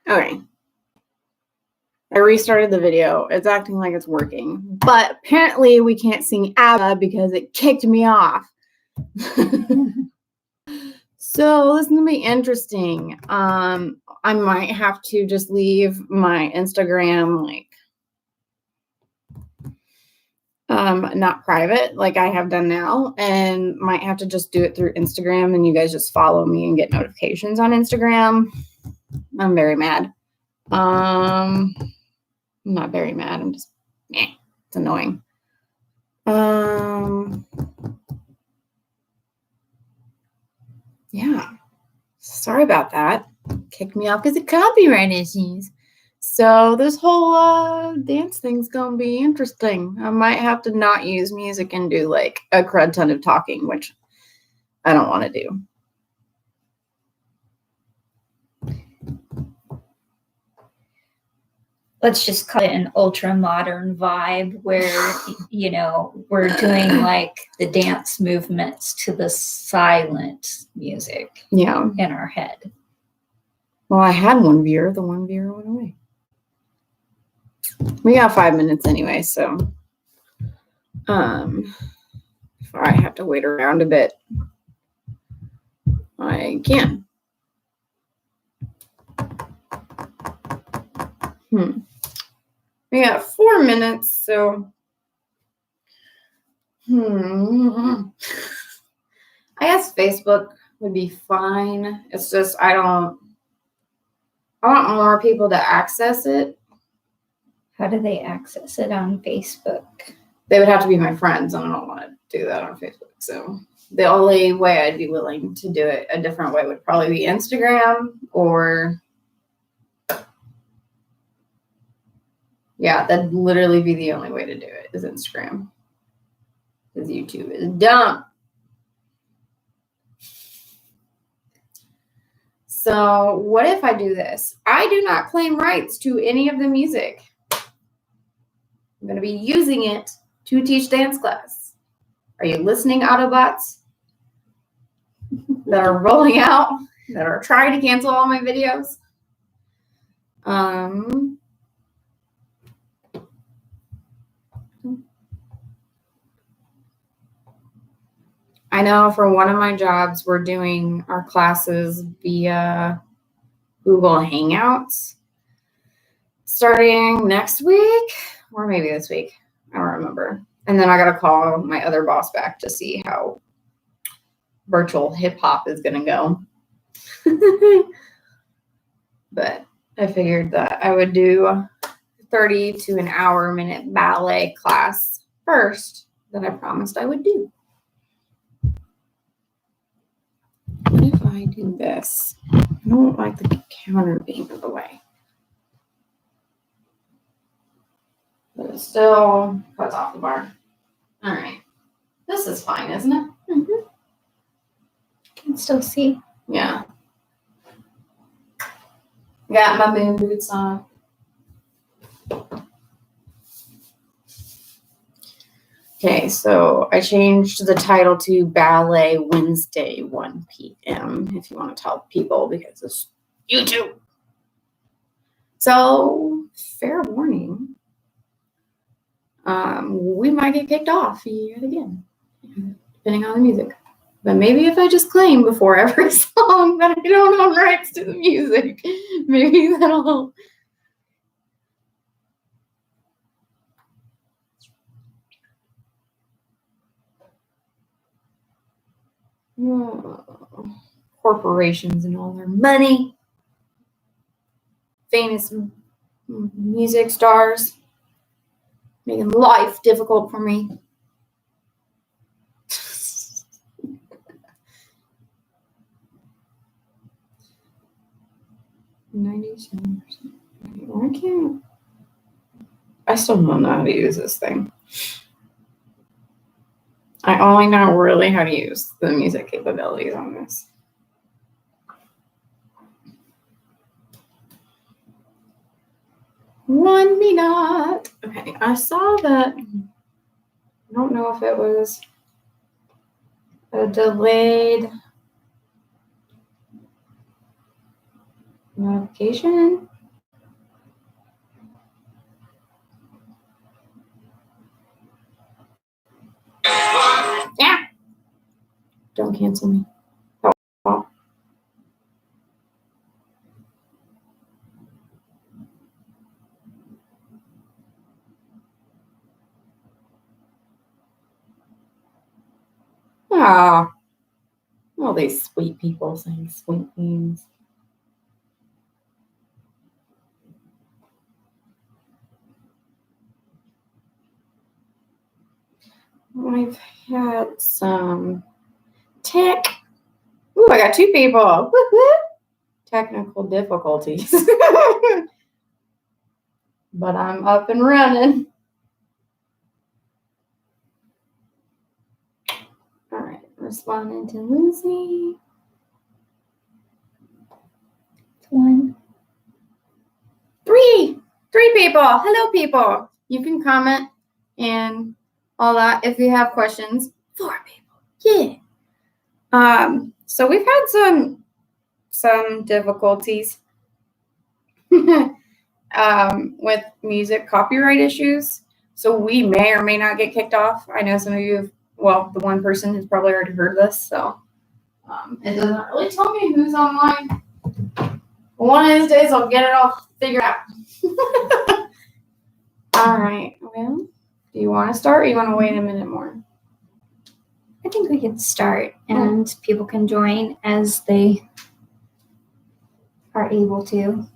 Okay. I restarted the video. It's acting like it's working. But apparently we can't sing ABBA because it kicked me off. So this is going to be interesting. I might have to just leave my Instagram not private like I have done now, and might have to just do it through Instagram, and you guys just follow me and get notifications on Instagram. I'm very mad. I'm not very mad. I'm just, it's annoying. Yeah. Sorry about that. Kicked me off because of copyright issues. So this whole dance thing's gonna be interesting. I might have to not use music and do like a crud ton of talking, which I don't want to do. Let's just call it an ultra modern vibe where, you know, we're doing like the dance movements to the silent music in our head. Well, I had one viewer. The one viewer went away. We got 5 minutes anyway, so if I have to wait around a bit, I can. We got 4 minutes, so I guess Facebook would be fine. It's just I want more people to access it. How do they access it on Facebook? They would have to be my friends, and I don't want to do that on Facebook. So the only way I'd be willing to do it a different way would probably be Instagram or that'd literally be the only way to do it is Instagram. Because YouTube is dumb. So what if I do this? I do not claim rights to any of the music. I'm going to be using it to teach dance class. Are you listening, Autobots? That are rolling out, that are trying to cancel all my videos? I know for one of my jobs, we're doing our classes via Google Hangouts starting next week or maybe this week. I don't remember. And then I got to call my other boss back to see how virtual hip hop is going to go. But I figured that I would do 30 to an hour minute ballet class first that I promised I would do. What if I do this? I don't like the counter being in the way. But it still cuts off the bar. All right. This is fine, isn't it? Mm-hmm. Can still see. Yeah. Got my moon boots on. Okay, so I changed the title to Ballet Wednesday, 1 p.m. if you want to tell people because it's YouTube. So, fair warning. We might get kicked off yet again, depending on the music. But maybe if I just claim before every song that I don't own rights to the music, maybe that'll help. Corporations and all their money. Famous music stars making life difficult for me. $97. Why can't I still don't know how to use this thing. I only know really how to use the music capabilities on this. One me not. Okay, I saw that. I don't know if it was a delayed notification Don't cancel me. Oh. Ah, all these sweet people saying sweet things. I've had some tech. Ooh, I got 2 people. Woo-hoo. Technical difficulties. But I'm up and running. All right, responding to Lucy. 1. 3 people. Hello, people. You can comment and all that if you have questions. 4 people. Yeah. So we've had some difficulties with music copyright issues. So we may or may not get kicked off. I know some of you the one person has probably already heard this, so it doesn't really tell me who's online. One of these days I'll get it all figured out. All right. Well, do you want to start or you want to wait a minute more? I think we can start and people can join as they are able to.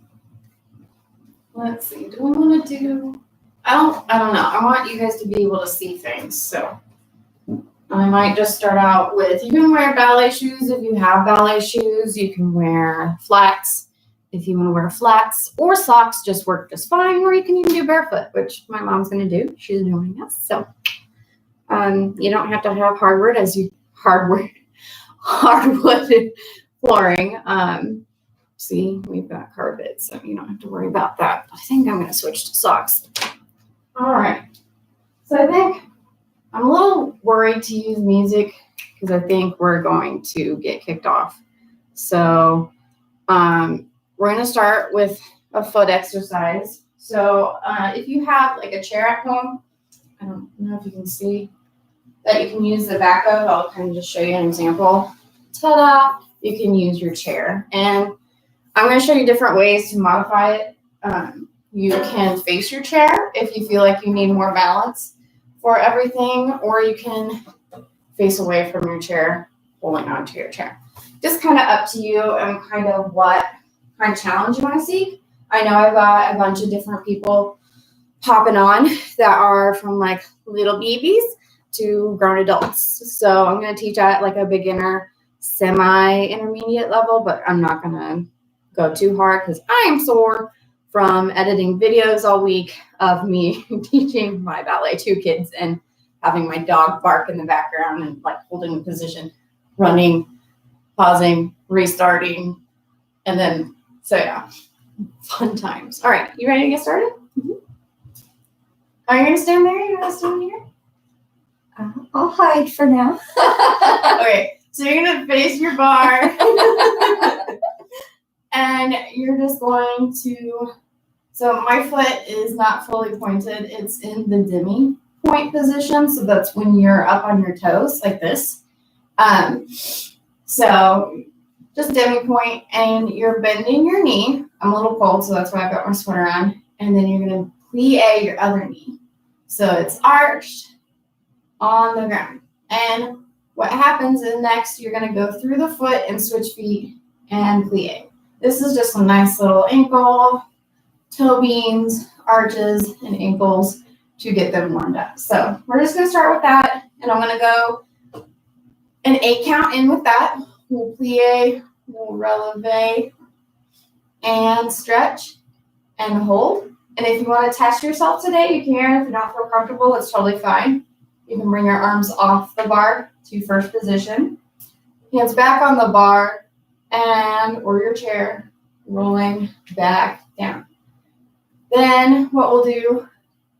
Let's see. Do we want to do... I don't know. I want you guys to be able to see things, so I might just start out with, you can wear ballet shoes if you have ballet shoes. You can wear flats if you want to wear flats, or socks just work just fine, or you can even do barefoot, which my mom's going to do. She's joining us, so you don't have to have hardwood flooring. See, we've got carpet, so you don't have to worry about that. I think I'm going to switch to socks. All right. So I think I'm a little worried to use music because I think we're going to get kicked off. So we're going to start with a foot exercise. So if you have like a chair at home, I don't know if you can see that you can use the back of. I'll kind of just show you an example. Ta-da! You can use your chair. And I'm going to show you different ways to modify it. You can face your chair if you feel like you need more balance for everything, or you can face away from your chair, holding onto your chair. Just kind of up to you and kind of what kind of challenge you want to seek. I know I've got a bunch of different people popping on that are from like little babies to grown adults. So I'm going to teach at like a beginner, semi-intermediate level, but I'm not going to go too hard because I am sore from editing videos all week of me teaching my ballet 2 kids and having my dog bark in the background and like holding the position, running, pausing, restarting, and then, so yeah, fun times. All right, you ready to get started? Mm-hmm. Are you going to stand there? You're going to stand here? I'll hide for now. Okay, so you're going to face your bar. And you're just going to, so my foot is not fully pointed. It's in the demi point position. So that's when you're up on your toes like this. So just demi point, and you're bending your knee. I'm a little cold, so that's why I've got my sweater on. And then you're going to plie your other knee. So it's arched on the ground. And what happens is next, you're going to go through the foot and switch feet and plie. This is just some nice little ankle, toe beans, arches, and ankles to get them warmed up. So we're just going to start with that, and I'm going to go an 8 count in with that. We'll plie, we'll releve, and stretch, and hold. And if you want to test yourself today, you can. If you don't feel comfortable, it's totally fine. You can bring your arms off the bar to first position. Hands back on the bar, or your chair, rolling back down. Then what we'll do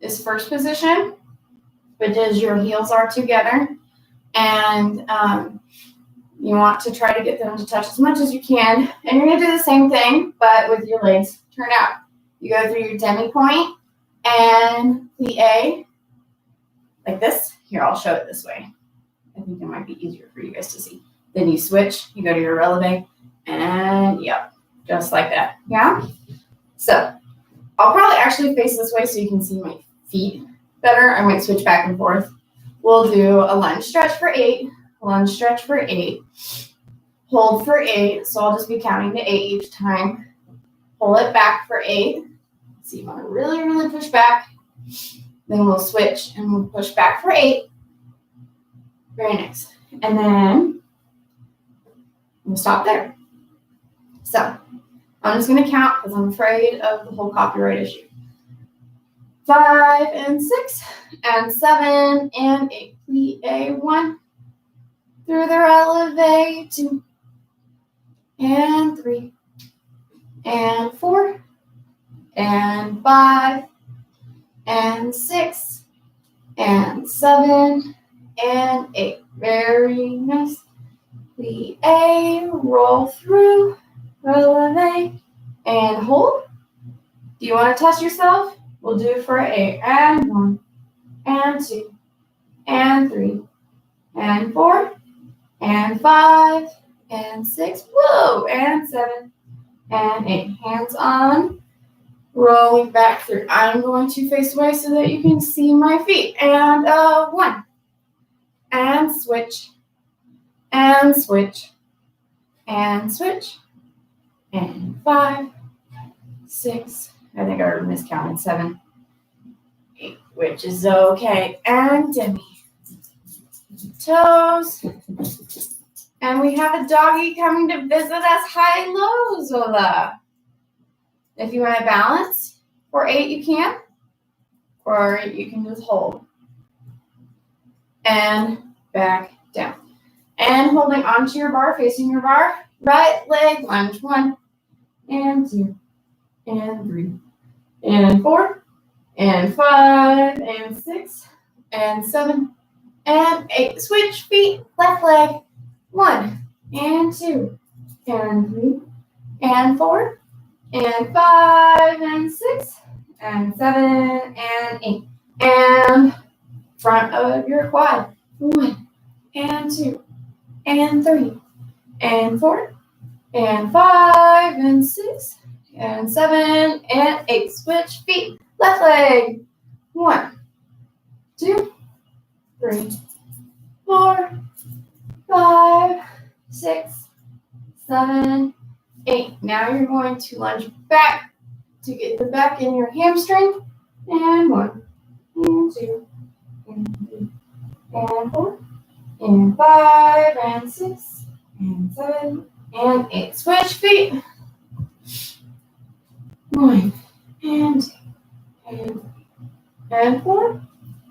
is first position, which is your heels are together, and you want to try to get them to touch as much as you can. And you're going to do the same thing, but with your legs turned out. You go through your demi point and plie like this. Here, I'll show it this way. I think it might be easier for you guys to see. Then you switch, you go to your releve, and yep, just like that. Yeah? So I'll probably actually face this way so you can see my feet better. I might switch back and forth. We'll do a lunge stretch for 8, lunge stretch for 8, hold for 8. So I'll just be counting to 8 each time. Pull it back for 8. So you want to really, really push back. Then we'll switch and we'll push back for 8. Very nice. And then we'll stop there. So I'm just going to count because I'm afraid of the whole copyright issue. 5 and 6 and 7 and 8. Plie 1 through the releve 2 and 3 and 4 and 5 and 6 and 7 and 8. Very nice. Plie, roll through, releve, and hold. Do you want to test yourself? We'll do it for 8 and 1 and 2 and 3 and 4 and 5 and 6. Whoa, and 7 and 8. Hands on. Rolling back through. I'm going to face away so that you can see my feet. And 1. And switch. And switch. And switch. And 5, 6. I think I miscounted 7, 8, which is okay. And demi. Toes. And we have a doggy coming to visit us. Hi-lo, Zola. If you want to balance for 8, you can. Or you can just hold. And back down. And holding onto your bar, facing your bar. Right leg, lunge 1 and 2 and 3 and 4 and 5 and 6 and 7 and 8. Switch feet, left leg, 1 and 2 and 3 and 4 and 5 and 6 and 7 and 8. And front of your quad, 1 and 2 and 3 and 4 and 5 and 6 and 7 and 8. Switch feet, left leg, 1, 2, 3, 4, 5, 6, 7, 8. Now you're going to lunge back to get the back in your hamstring. And 1, and 2, and 3, and 4, and 5, and 6, and 7, and 8. Switch feet. 1, and 2, and 3, and 4,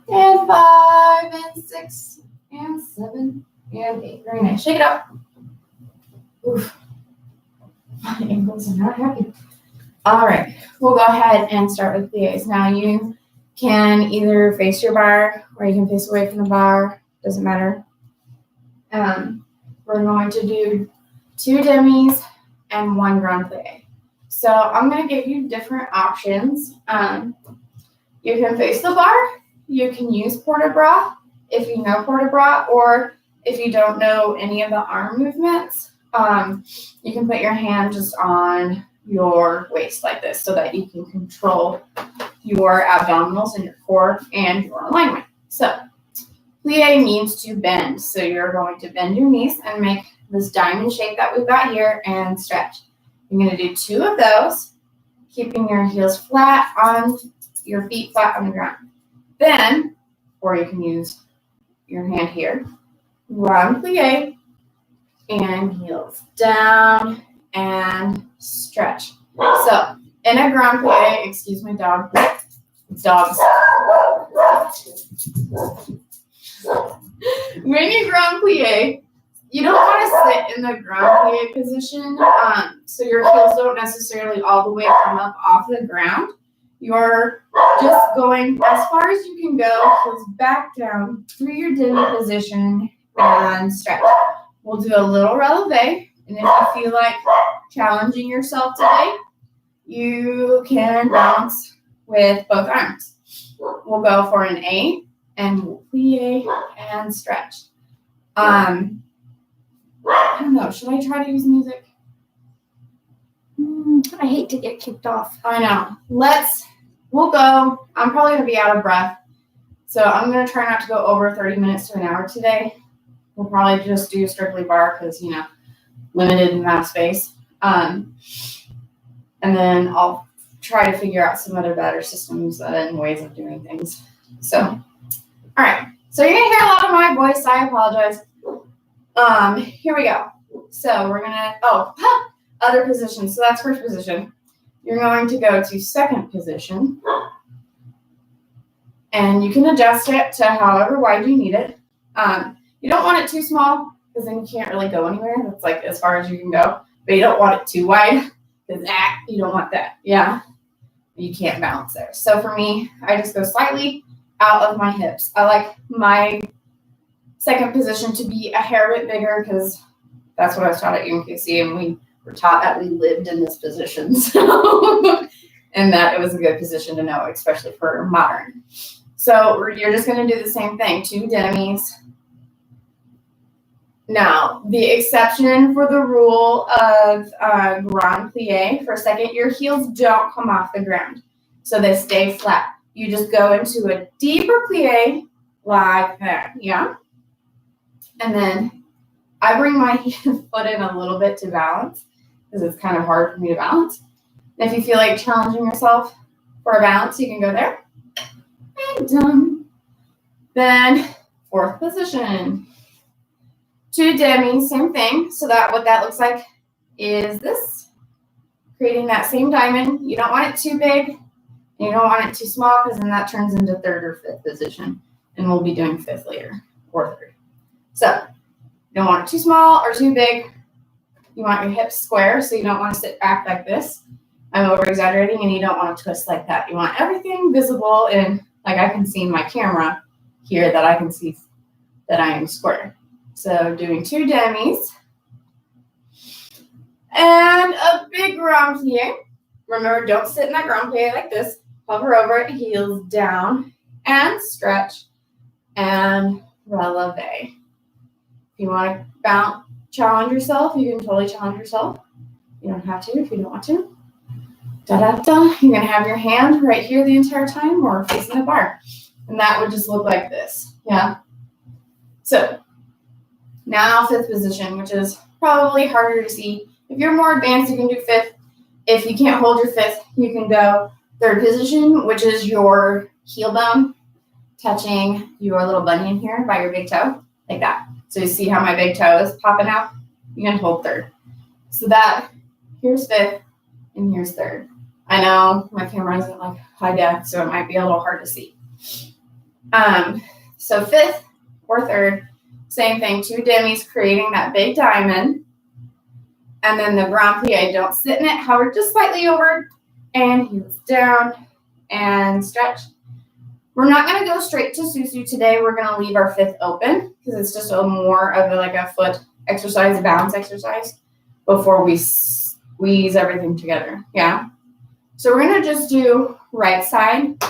and 5, and 6, and 7, and 8. Very nice. Shake it up. Oof. My ankles are not happy. All right. We'll go ahead and start with plies. Now you can either face your bar or you can face away from the bar. Doesn't matter. We're going to do 2 demis and 1 grand plie. So I'm going to give you different options. You can face the bar. You can use port-a-bras if you know port-a-bras, or if you don't know any of the arm movements, you can put your hand just on your waist like this so that you can control your abdominals and your core and your alignment. So plie means to bend. So you're going to bend your knees and make this diamond shape that we've got here and stretch. You're going to do 2 of those, keeping your heels flat on your feet, flat on the ground. Then, or you can use your hand here, grand plie, and heels down and stretch. So, in a grand plie, excuse my dog, dogs. When you grand plie, you don't want to sit in the grand plie position, so your heels don't necessarily all the way come up off the ground. You're just going as far as you can go, heels back down through your demi position and stretch. We'll do a little releve, and if you feel like challenging yourself today, you can balance with both arms. We'll go for an 8, and we'll plie and stretch. I don't know. Should I try to use music? I hate to get kicked off. I know. We'll go. I'm probably going to be out of breath. So I'm going to try not to go over 30 minutes to an hour today. We'll probably just do strictly bar because, limited amount of space. And then I'll try to figure out some other better systems and ways of doing things. So, all right. So you're going to hear a lot of my voice. I apologize. Here we go. So we're going to, other position. So that's first position. You're going to go to second position. And you can adjust it to however wide you need it. You don't want it too small because then you can't really go anywhere. That's like as far as you can go. But you don't want it too wide because you don't want that. Yeah. You can't balance there. So for me, I just go slightly out of my hips. I like my second position to be a hair bit bigger because that's what I was taught at UMKC, and we were taught that we lived in this position. So, and that it was a good position to know, especially for modern. So you're just going to do the same thing, 2 demis. Now, the exception for the rule of grand plie, for a second, your heels don't come off the ground. So they stay flat. You just go into a deeper plie like that, yeah? And then I bring my foot in a little bit to balance because it's kind of hard for me to balance. And if you feel like challenging yourself for a balance, you can go there. And done. Then fourth position. 2 demis, same thing. So that what that looks like is this. Creating that same diamond. You don't want it too big. And you don't want it too small because then that turns into third or fifth position. And we'll be doing fifth later or third. So you don't want it too small or too big. You want your hips square, so you don't want to sit back like this. I'm over exaggerating, and you don't want to twist like that. You want everything visible, and like I can see in my camera here that I can see that I am square. So doing 2 demis and a big grand plie. Remember, don't sit in that grand plie like this. Hover over it, heels down, and stretch, and releve. If you want to challenge yourself, you can totally challenge yourself. You don't have to if you don't want to. Da-da-da. You're going to have your hand right here the entire time or facing the bar. And that would just look like this. Yeah. So now fifth position, which is probably harder to see. If you're more advanced, you can do fifth. If you can't hold your fifth, you can go third position, which is your heel bone touching your little bunion here by your big toe, like that. So you see how my big toe is popping out? You can hold third. So that, here's fifth, and here's third. I know my camera isn't like high def, so it might be a little hard to see. So fifth or third, same thing, 2 demis creating that big diamond. And then the grand plie, don't sit in it, hover just slightly over, and heels down, and stretch. We're not going to go straight to Susu today. We're going to leave our fifth open because it's just more of a foot exercise, a balance exercise before we squeeze everything together. Yeah. So we're going to just do right side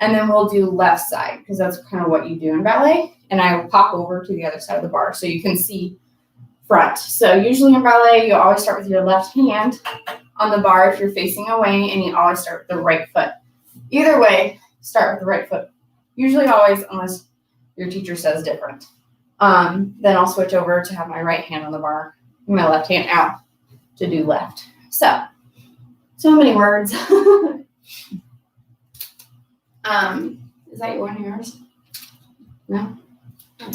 and then we'll do left side because that's kind of what you do in ballet. And I will pop over to the other side of the bar so you can see front. So usually in ballet, you always start with your left hand on the bar if you're facing away, and you always start with the right foot. Either way, start with the right foot. Usually always, unless your teacher says different. Then I'll switch over to have my right hand on the bar and my left hand out to do left. So many words. Is that one of yours? No? I'm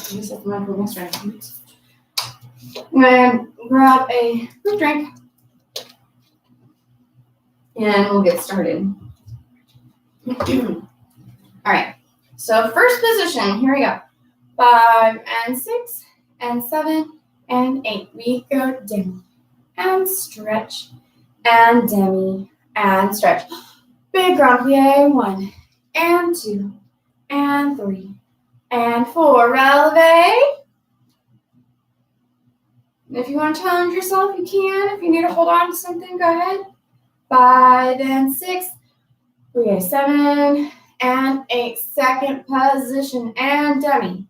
going to grab a quick drink and we'll get started. All right. So first position, here we go. 5 and 6 and 7 and 8. We go demi and stretch and demi and stretch. Big grand plie. 1 and 2 and 3 and 4. Releve. And if you want to challenge yourself, you can. If you need to hold on to something, go ahead. 5 and 6. Okay, 7 and 8. Second position and demi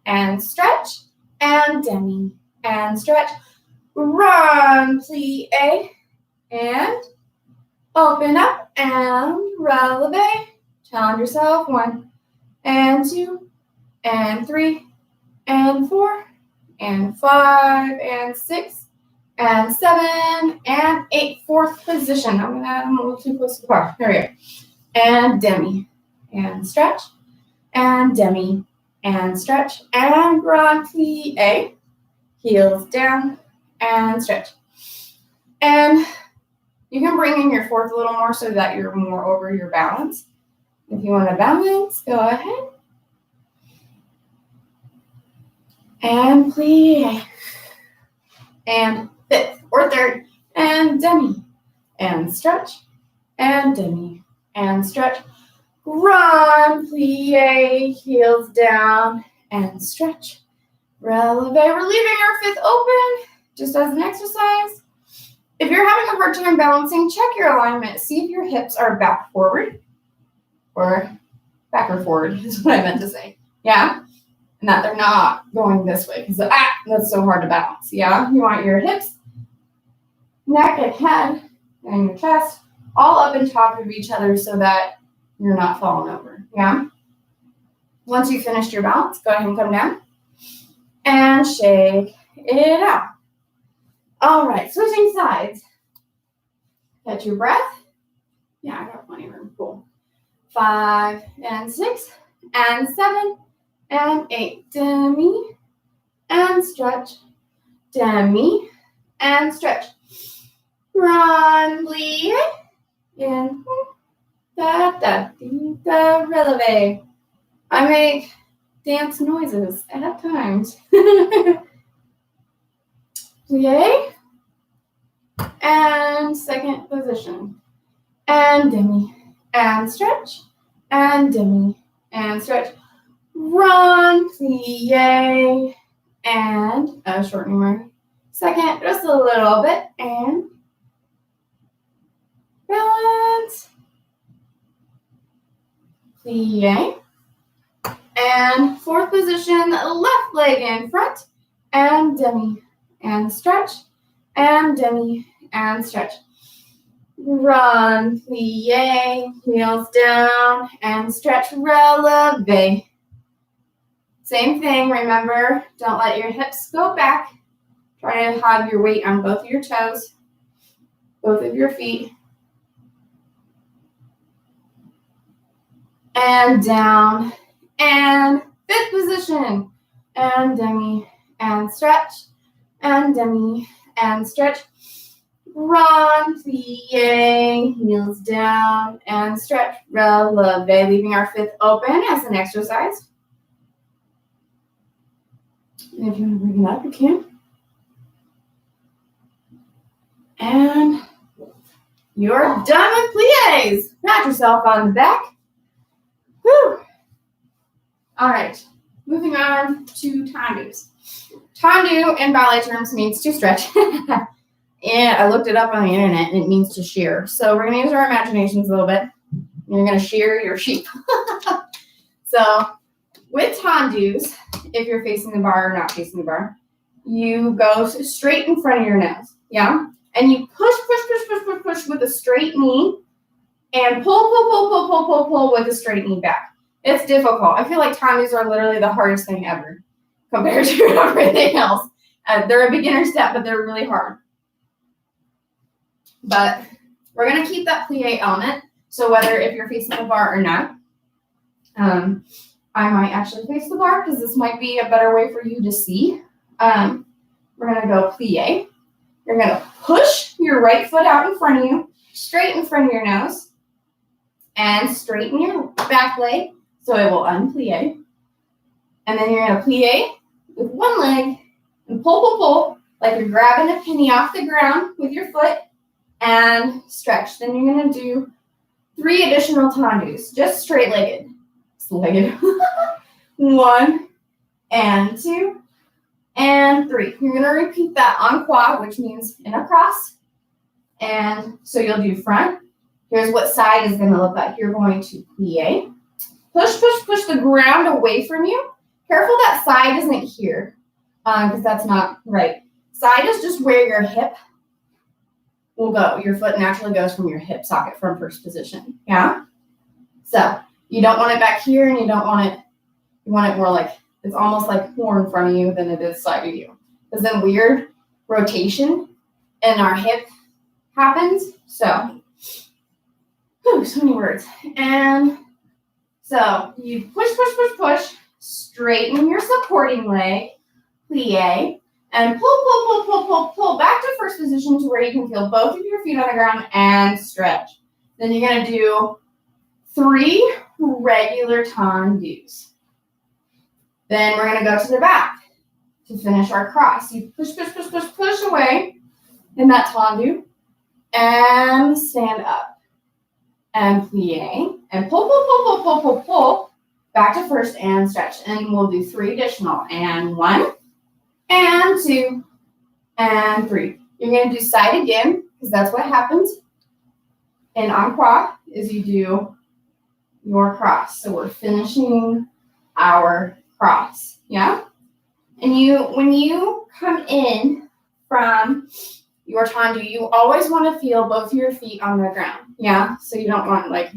and stretch and demi and stretch. run, plie, and open up and releve. Challenge yourself. 1 and 2 and 3 and 4 and 5 and 6 and 7 and 8. Fourth position. I'm a little too close to the bar. There we go. And demi and stretch and demi and stretch and grand plie. Heels down and stretch. And you can bring in your fourth a little more so that you're more over your balance. If you want to balance, go ahead. And plie. And fifth or third. And demi. And stretch. And demi. And stretch. Run, plie. Heels down. And stretch. Releve. We're leaving our fifth open just as an exercise. If you're having a hard time balancing, check your alignment. See if your hips are back forward or back or forward is what I meant to say. Yeah? And that they're not going this way because that's so hard to balance. Yeah? You want your hips, neck, and head, and your chest all up and top of each other so that you're not falling over. Yeah? Once you finished your balance, go ahead and come down and shake it out. All right, switching sides. Catch your breath. Yeah, I got plenty of room. Cool. 5 and 6 and 7 and 8. Demi and stretch. Demi and stretch. Run, plie. In. Da, da, dee, da, releve. I make dance noises at times. Plie. And second position. And demi. And stretch. And demi. And stretch. Run, plie. And shortening my second just a little bit. And balance. Plie. And fourth position, left leg in front. And demi. And stretch. And demi. And stretch. Run, plie, heels down, and stretch, releve. Same thing, remember, don't let your hips go back. Try to have your weight on both of your toes, both of your feet. And down, and fifth position, and demi, and stretch, and demi, and stretch. Run, plie, heels down, and stretch, releve. Leaving our fifth open as an exercise. And if you want to bring it up, you can. And you're done with plies. Pat yourself on the back. Whew. All right, moving on to tendus. Tendu in ballet terms means to stretch. And I looked it up on the internet, and it means to shear. So we're going to use our imaginations a little bit. You're going to shear your sheep. So with tendus, if you're facing the bar or not facing the bar, you go straight in front of your nose. Yeah? And you push with a straight knee and pull with a straight knee back. It's difficult. I feel like tendus are literally the hardest thing ever compared to everything else. They're a beginner step, but they're really hard. But we're going to keep that plie element. So whether if you're facing the bar or not, I might actually face the bar because this might be a better way for you to see. We're going to go plie. You're going to push your right foot out in front of you, straight in front of your nose, and straighten your back leg so it will unplie. And then you're going to plie with one leg and pull, like you're grabbing a penny off the ground with your foot. And stretch. Then you're going to do 3 additional tendus, just straight-legged. 1 and 2 and 3. You're going to repeat that en croix, which means in a cross. And so you'll do front. Here's what side is going to look like. You're going to plie. Push the ground away from you. Careful that side isn't here because that's not right. Side is just where your hip will go. Your foot naturally goes from your hip socket from first position. Yeah? So you don't want it back here, and you want it more like, it's almost like more in front of you than it is side of you. Because then weird rotation in our hip happens. So, so many words. And so you push, straighten your supporting leg, plie, and pull back to first position to where you can feel both of your feet on the ground and stretch. Then you're going to do 3 regular tendus. Then we're going to go to the back to finish our cross. You push away in that tendu and stand up and plie and pull back to first and stretch. And we'll do 3 additional. And 1 and 2 and 3. You're going to do side again because that's what happens in croix is you do your cross. So we're finishing our cross. Yeah? And when you come in from your tendu, you always want to feel both your feet on the ground. Yeah? So you don't want like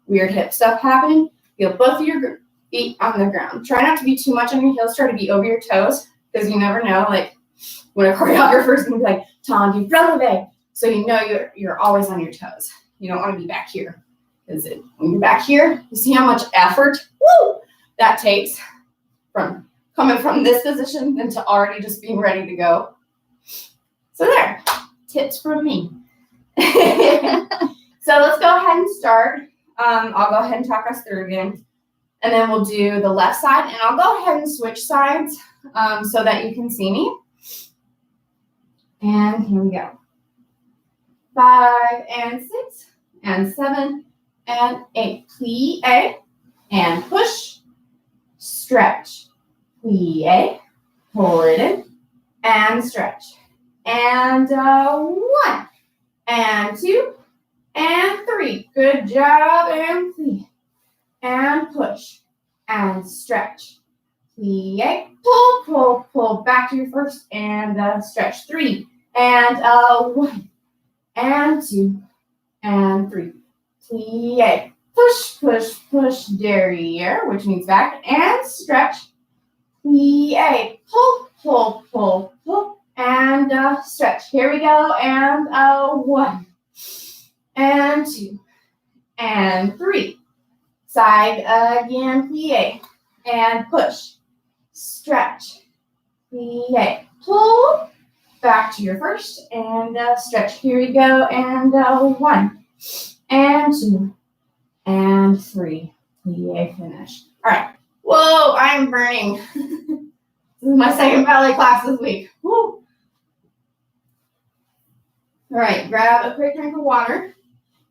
weird hip stuff happening. Feel both of your feet on the ground. Try not to be too much on your heels. Try to be over your toes because you never know. Like when a choreographer is going to be like, tendu, releve. So you know you're always on your toes. You don't want to be back here. Because when you're back here, you see how much effort that takes from coming from this position than to already just being ready to go. So there, tips from me. So let's go ahead and start. I'll go ahead and talk us through again. And then we'll do the left side. And I'll go ahead and switch sides so that you can see me. And here we go. 5 and 6 and 7 and 8. Plie and push, stretch. Plie, pull it in, and stretch. And 1 and 2 and 3. Good job. And plie and push and stretch. Plie, pull back to your first and stretch. 3 and 1 and 2 and 3. Plie, push, derriere, which means back, and stretch. Plie, pull, and stretch. Here we go, and 1 and 2 and 3. Side again, plie, and push, stretch. Plie, pull, back to your first, and stretch. Here we go, and 1 and 2 and 3. Plie, finish. All right. Whoa, I'm burning. This is my second ballet class this week. Woo. All right, grab a quick drink of water.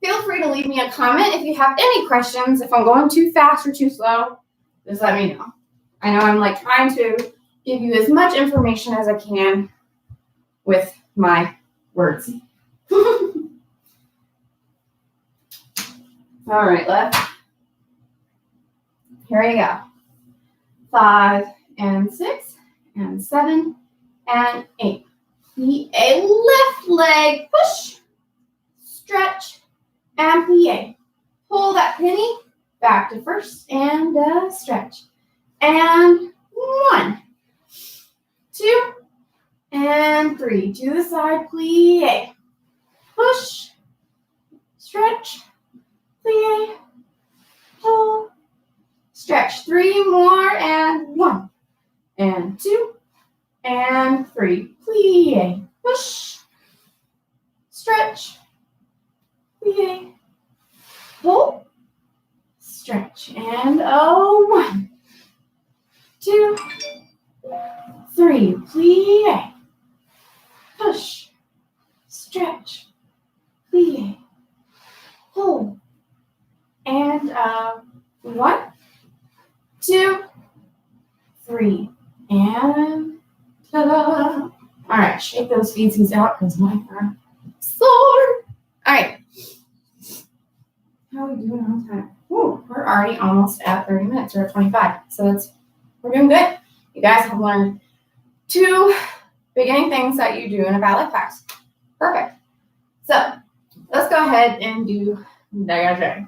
Feel free to leave me a comment if you have any questions. If I'm going too fast or too slow, just let me know. I know I'm like trying to give you as much information as I can with my words. All right, left. Here we go. 5 and 6 and 7 and 8. Plie, left leg, push, stretch, and plie. Pull that penny back to first and stretch. And 1, 2, and 3. To the side, plie, push, stretch, plie, pull, stretch. 3 more, and 1 and 2 and 3. Plie, push, stretch, plie, pull, stretch. And 1, 2, 3. Plie, push, stretch, plie, pull. And 1, 2, 3. And ta-da! All right, shake those feetsies out because my arm is sore. All right. How are we doing on time? Ooh, we're already almost at 30 minutes. We're at 25. So we're doing good. You guys have learned 2 beginning things that you do in a ballet class. Perfect. So let's go ahead and do dégagé.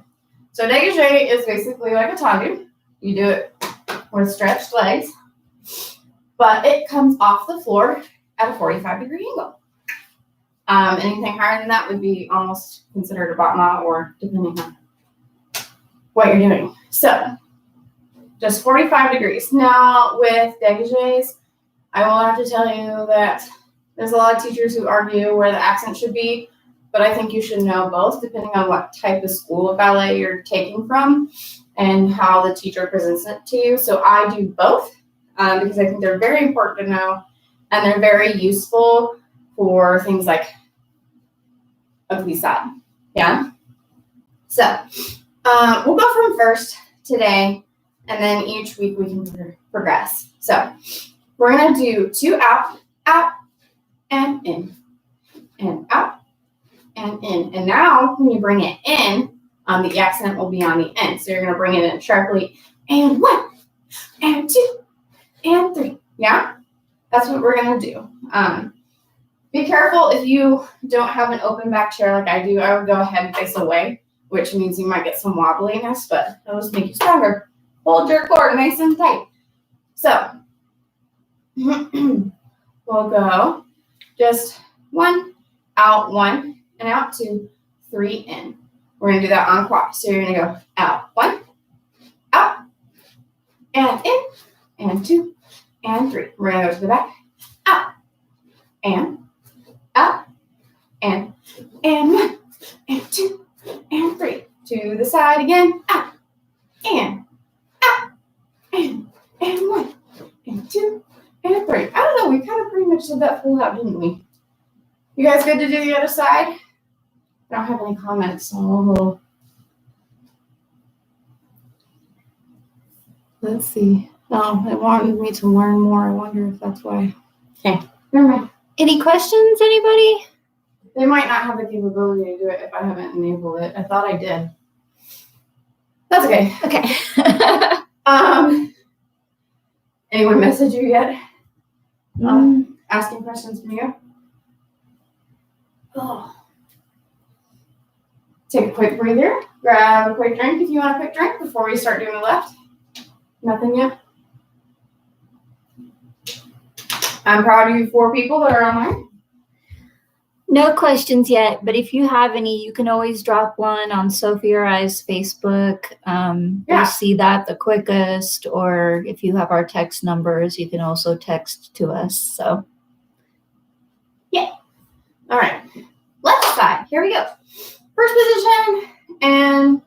So dégagé is basically like a tendu. You do it with stretched legs, but it comes off the floor at a 45-degree angle. Anything higher than that would be almost considered a battement, or depending on what you're doing. So just 45 degrees. Now with dégagés, I will have to tell you that there's a lot of teachers who argue where the accent should be, but I think you should know both depending on what type of school of ballet you're taking from and how the teacher presents it to you. So I do both because I think they're very important to know, and they're very useful for things like a glissade. Yeah? So we'll go from first today, and then each week we can progress. So we're going to do 2 out, out, and in, and out, and in. And now when you bring it in, the accent will be on the end. So you're going to bring it in sharply, and 1, and 2, and 3. Yeah? That's what we're going to do. Be careful if you don't have an open back chair like I do. I would go ahead and face away, which means you might get some wobbliness, but it'll just make you stronger. Hold your core nice and tight. So we'll go just 1, out, 1, and out, 2, 3, in. We're going to do that en croix. So you're going to go out, 1, out, and in, and 2, and 3. We're going to go to the back, out, and 1, and 2, and 3. To the side again, out, and 1, and 2, and 3. I don't know, we kind of pretty much did that full out, didn't we? You guys good to do the other side? I don't have any comments, so let's see. Oh, it wanted me to learn more. I wonder if that's why. Okay, never mind. Any questions, anybody? They might not have the capability to do it if I haven't enabled it. I thought I did. That's okay. Okay. Anyone message you yet? Asking questions from you? Oh. Take a quick breather. Grab a quick drink if you want a quick drink before we start doing the left. Nothing yet? I'm proud of you 4 people that are online. No questions yet, but if you have any, you can always drop one on Sophie or I's Facebook. You'll see that the quickest, or if you have our text numbers, you can also text to us. So, yeah. All right. Left side. Here we go. First position, and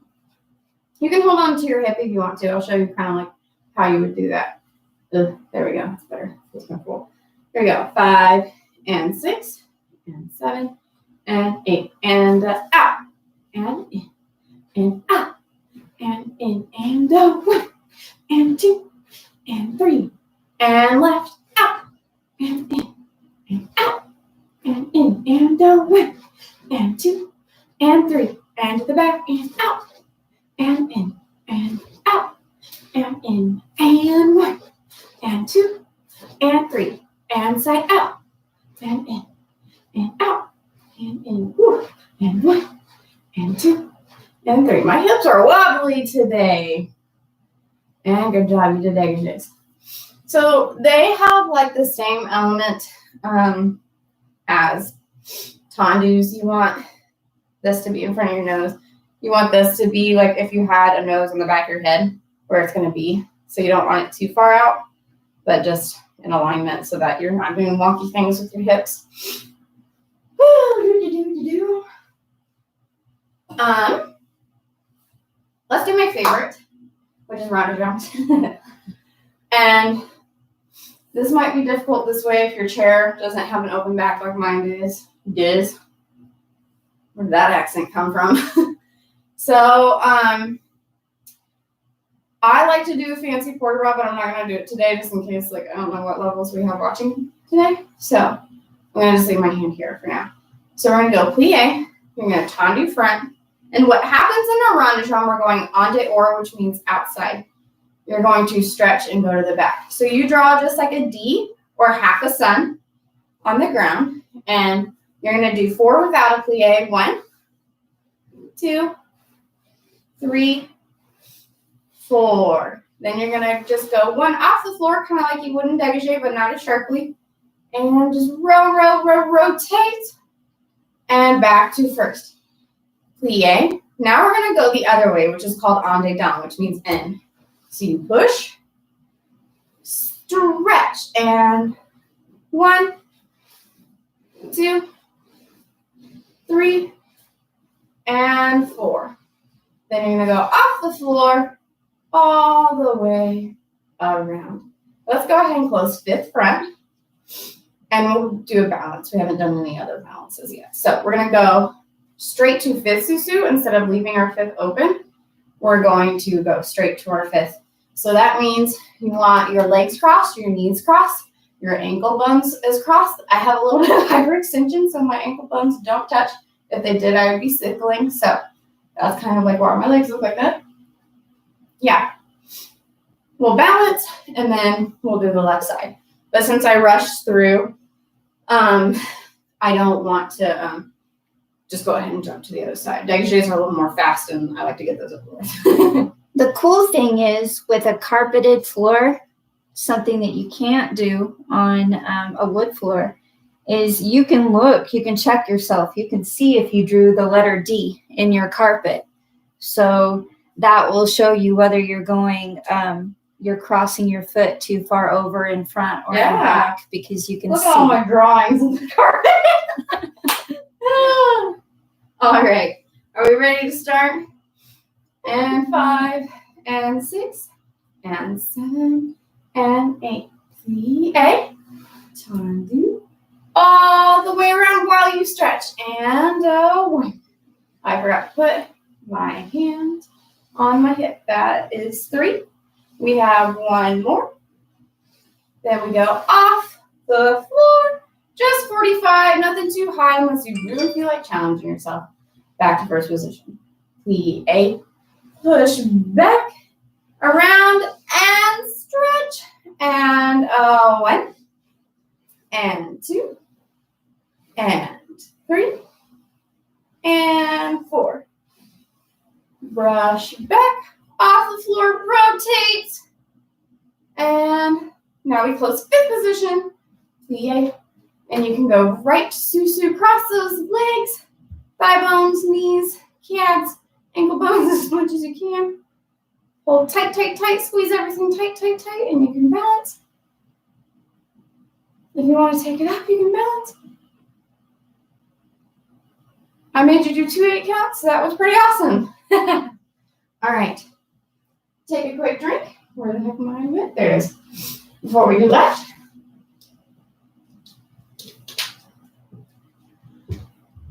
you can hold on to your hip if you want to. I'll show you kind of like how you would do that. There we go. That's better. That's comfortable. Here we go. 5 and 6 and 7 and 8 and out and in and out and in and 1 and 2 and 3 and left out and in and out and in and 1 and 2 and 3 and to the back and out and in and out and in and 1 and 2 and 3 and side out and in and out and in, and 1 and 2 and 3. My hips are wobbly today. And good job, you did dégagés. So they have like the same element as tendus. You want this to be in front of your nose. You want this to be like if you had a nose on the back of your head where it's going to be. So you don't want it too far out, but just in alignment so that you're not doing wonky things with your hips. Let's do my favorite, which is rounded jumps. And this might be difficult this way if your chair doesn't have an open back like mine does. Where did that accent come from? So I like to do a fancy porter rod, but I'm not going to do it today just in case, like, I don't know what levels we have watching today. So I'm going to just leave my hand here for now. So we're going to go plie. You're going to tendu front. And what happens in a rondation, we're going en dehors, which means outside. You're going to stretch and go to the back. So you draw just like a D or half a sun. on the ground, and you're going to do 4 without a plie. 1, 2, 3, 4. Then you're going to just go 1 off the floor, kind of like you would in dégagé, but not as sharply. And just rotate, and back to first. Plie. Now we're going to go the other way, which is called en dedans, which means in. So you push, stretch, and 1, 2, 3, and 4. Then you're going to go off the floor all the way around. Let's go ahead and close 5th front, and we'll do a balance. We haven't done any other balances yet. So we're going to go straight to 5th susu instead of leaving our 5th open. We're going to go straight to our 5th. So that means you want your legs crossed, your knees crossed, your ankle bones is crossed. I have a little bit of hyperextension, so my ankle bones don't touch. If they did, I would be sickling. So that's kind of like why my legs look like that. Yeah. We'll balance, and then we'll do the left side. But since I rushed through, I don't want to just go ahead and jump to the other side. Dégagés are a little more fast, and I like to get those over with. The cool thing is with a carpeted floor, something that you can't do on a wood floor is you can look, you can check yourself. You can see if you drew the letter D in your carpet. So that will show you whether you're going, you're crossing your foot too far over in front or in back, because you can see. Look at all my drawings in the carpet. All right. Are we ready to start? And 5, and 6, and 7, and 8. Plie. Tendu. All the way around while you stretch. And 1. I forgot to put my hand on my hip. That is 3. We have 1 more. Then we go off the floor. Just 45. Nothing too high unless you really feel like challenging yourself. Back to first position. Plie. Push back, around, and stretch. And 1, and 2, and 3, and 4. Brush back, off the floor, rotate. And now we close 5th position. Plie. And you can go right susu, cross those legs, thigh bones, knees, calves, ankle bones as much as you can. Hold tight, tight, tight. Squeeze everything tight, tight, tight, and you can balance. If you want to take it up, you can balance. I made you do 2 8 counts, so that was pretty awesome. All right. Take a quick drink. Where the heck am I with? There it is. Before we do left.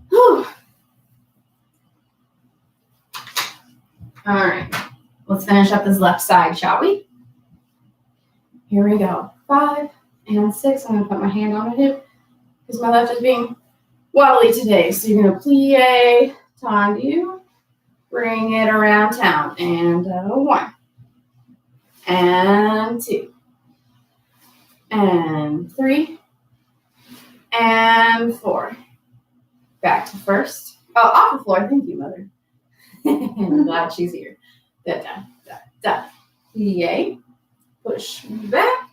Whew. All right, let's finish up this left side, shall we? Here we go. 5 and 6. I'm going to put my hand on my hip because my left is being wobbly today. So you're going to plie, tendu, bring it around town. And 1, and 2, and 3, and 4. Back to first. Oh, off the floor. Thank you, Mother. I'm glad she's here. Da, da, da, da. Plie. Push back.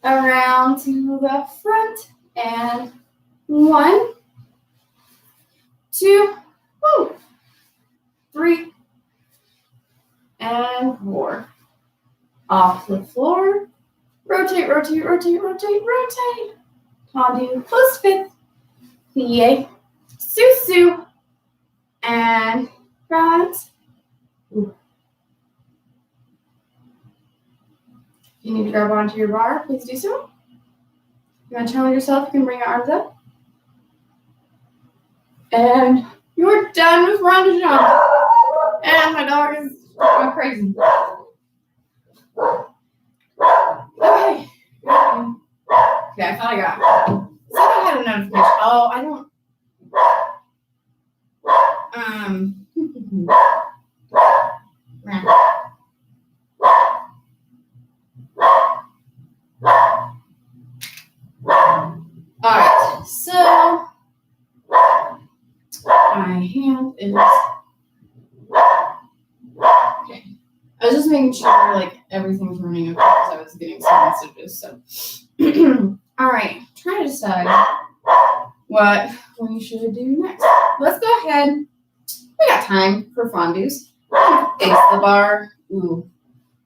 Around to the front. And 1, 2, 3, and 4. Off the floor. Rotate, rotate, rotate, rotate, rotate. Tendu. Close 5th. Plie. Susu. And balance. If you need to grab onto your bar, please do so. If you want to challenge yourself, you can bring your arms up. And you're done with round to jump. And my dog is going crazy. Okay. Okay, I thought I got it. I thought I had a notification. Oh, I don't. All right. hand is. Okay. I was just making sure like everything's running okay because I was getting some messages. So, all right. Try to decide what we should do next. Let's go ahead. We got time for fondues. Face the bar. Ooh.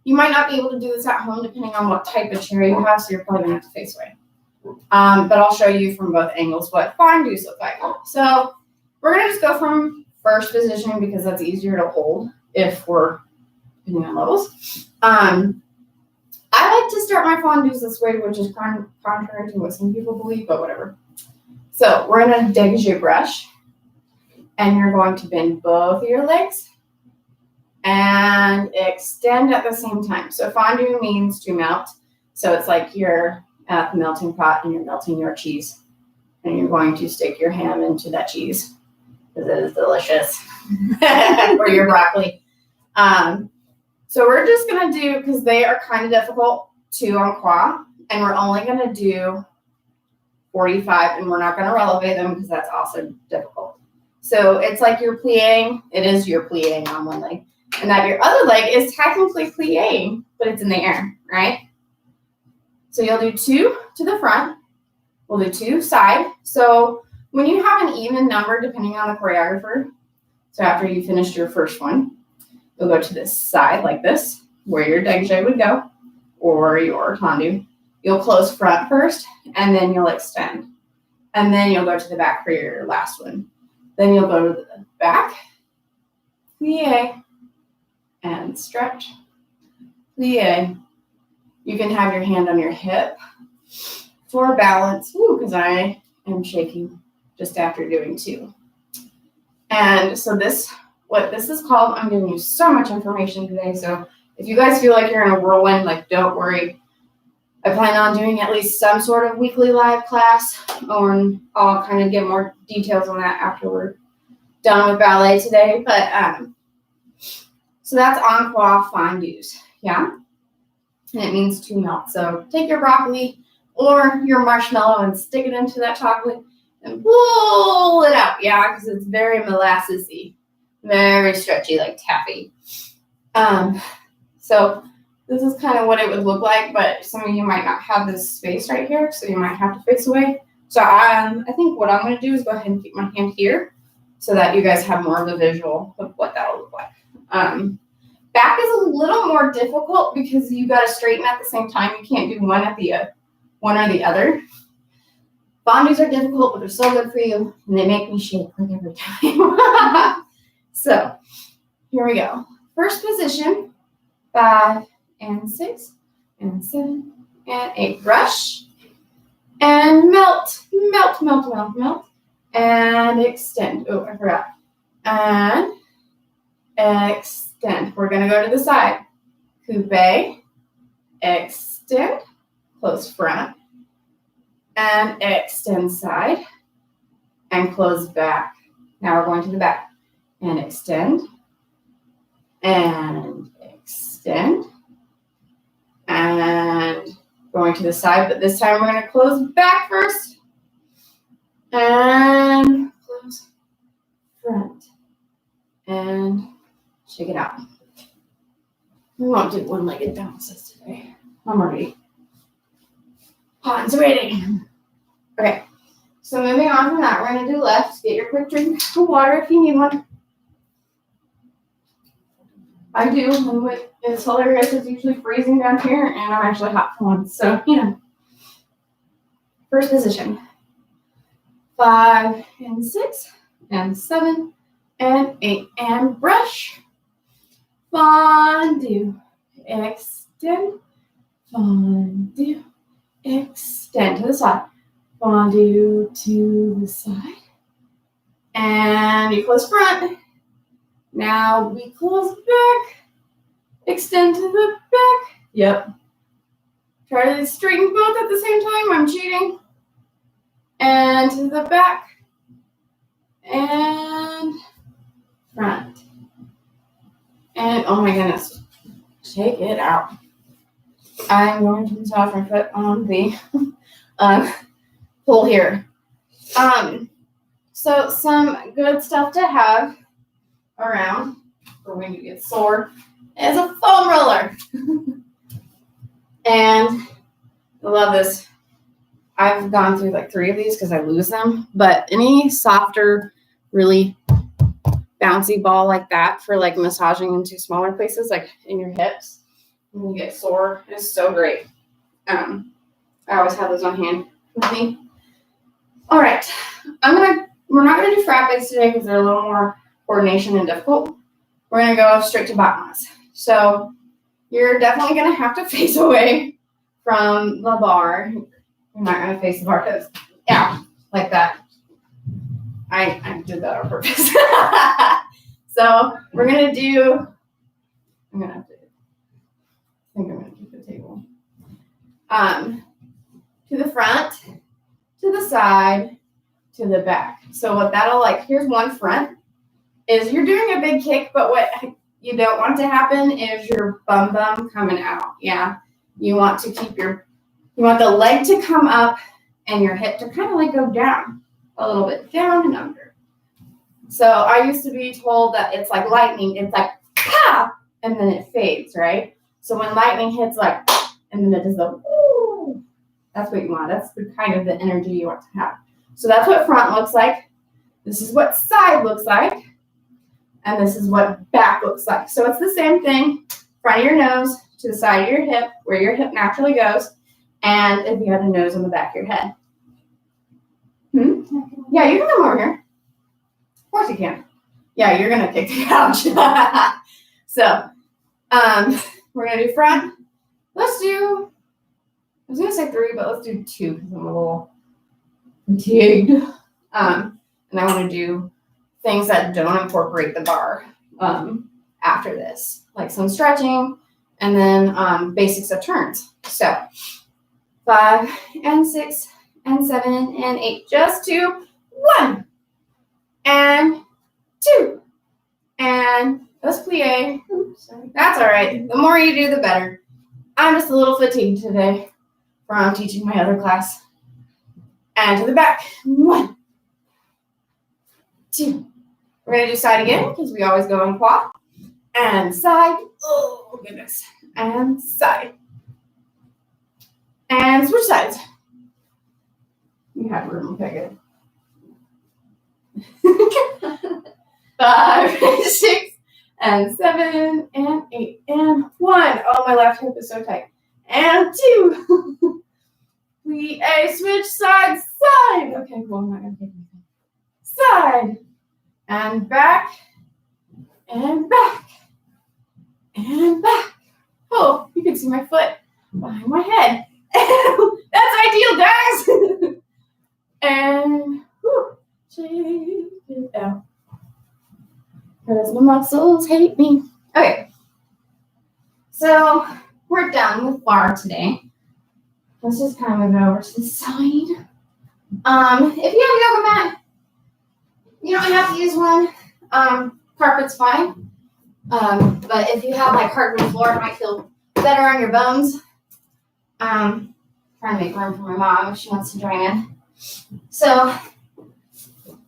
You might not be able to do this at home depending on what type of chair you have, so you're probably going to have to face away. But I'll show you from both angles what fondues look like. So we're going to just go from first position because that's easier to hold if we're depending on levels. I like to start my fondues this way, which is contrary to what some people believe, but whatever. So we're in a dégagé brush, and you're going to bend both of your legs and extend at the same time. So fondue means to melt. So it's like you're at the melting pot and you're melting your cheese, and you're going to stick your ham into that cheese because it is delicious. Or your broccoli. So we're just going to do, because they are kind of difficult, 2 en croix, and we're only going to do 45, and we're not going to releve them because that's also difficult. So it's like you're plieing. It is you're plieing on one leg, and that your other leg is technically plieing, but it's in the air, right? So you'll do 2 to the front. We'll do 2 side. So when you have an even number, depending on the choreographer, so after you finished your first one, you'll go to this side like this, where your dégagé would go, or your tendu. You'll close front first, and then you'll extend. And then you'll go to the back for your last one. Then you'll go to the back, plie, and stretch, plie. You can have your hand on your hip for balance, because I am shaking just after doing 2. And so what this is called, I'm giving you so much information today, so if you guys feel like you're in a whirlwind, like, don't worry. I plan on doing at least some sort of weekly live class, or I'll kind of get more details on that after we're done with ballet today. But so that's en croix fondues, yeah? And it means to melt. So take your broccoli or your marshmallow and stick it into that chocolate and pull it out, yeah, because it's very molassesy, very stretchy, like taffy. So this is kind of what it would look like, but some of you might not have this space right here, so you might have to face away. So I think what I'm going to do is go ahead and keep my hand here so that you guys have more of a visual of what that will look like. Back is a little more difficult because you got to straighten at the same time. You can't do one or the other. Fondues are difficult, but they're so good for you, and they make me shake like every time. So here we go. First position, 5 and 6 and 7 and 8. Brush and melt, melt, melt, melt, melt, and extend. Oh, I forgot. And extend. We're going to go to the side. Coupe, extend, close front, and extend side, and close back. Now we're going to the back. And extend, and extend, and going to the side, but this time we're going to close back first, and close front, and shake it out. We won't do one-legged bounces today. I'm already hot and sweaty. Okay, so moving on from that, we're going to do left. Get your quick drink of water if you need one. I do, and it's hilarious. It's usually freezing down here, and I'm actually hot for once, so, you know. First position. 5 and 6 and 7 and 8, and brush. Fondue, extend, fondue, extend to the side. Fondue to the side. And you close front. Now we close back, extend to the back. Yep. Try to straighten both at the same time. I'm cheating. And to the back. And front. And oh my goodness. Shake it out. I'm going to massage my foot on the pull here. So some good stuff to have around for when you get sore is a foam roller. And I love this. I've gone through like 3 of these because I lose them. But any softer, really bouncy ball like that for like massaging into smaller places, like in your hips, when you get sore, is so great. I always have those on hand with me. All right, we're not gonna do frappes today because they're a little more coordination and difficult. We're gonna go straight to bottoms. So you're definitely gonna have to face away from the bar. You're not gonna face the bar because, yeah, like that. I did that on purpose. So we're gonna do. I'm gonna have to. I think I'm gonna keep the table. To the front, to the side, to the back. So what that'll like, here's one front, is you're doing a big kick, but what you don't want to happen is your bum coming out. Yeah. You want to keep you want the leg to come up and your hip to kind of like go down a little bit, down and under. So I used to be told that it's like lightning. It's like, pow, and then it fades, right? So when lightning hits, like, and then it does the, woo, that's what you want. That's the kind of the energy you want to have. So that's what front looks like. This is what side looks like. And this is what back looks like. So it's the same thing. Front of your nose to the side of your hip, where your hip naturally goes. And if you have the nose on the back of your head. Yeah, you can come over here. Of course you can. Yeah, you're going to kick the couch. So, we're going to do front. Let's do, I was going to say 3, but let's do 2 because I'm a little fatigued. And I want to do things that don't incorporate the bar after this, like some stretching and then basics of turns. So 5 and 6 and 7 and 8, just 2, 1 and 2 and let's plie. That's all right. The more you do, the better. I'm just a little fatigued today from teaching my other class. And to the back, 1, 2. We're going to do side again because we always go in quad. And side. Oh, goodness. And side. And switch sides. You have room. Okay, good. 5, 6, and 7, and 8, and 1. Oh, my left hip is so tight. And 2. Plie, switch side, side. Okay, well, I'm not going to take anything. Side. And back, and back, and back. Oh, you can see my foot behind my head. That's ideal, guys. And shake it out. Because my muscles hate me. Okay. So we're done with bar today. Let's just kind of move it over to the side. If you have a yoga mat, you don't have to use one. Carpet's fine. But if you have like hardwood floor, it might feel better on your bones. Trying to make room for my mom if she wants to join in. So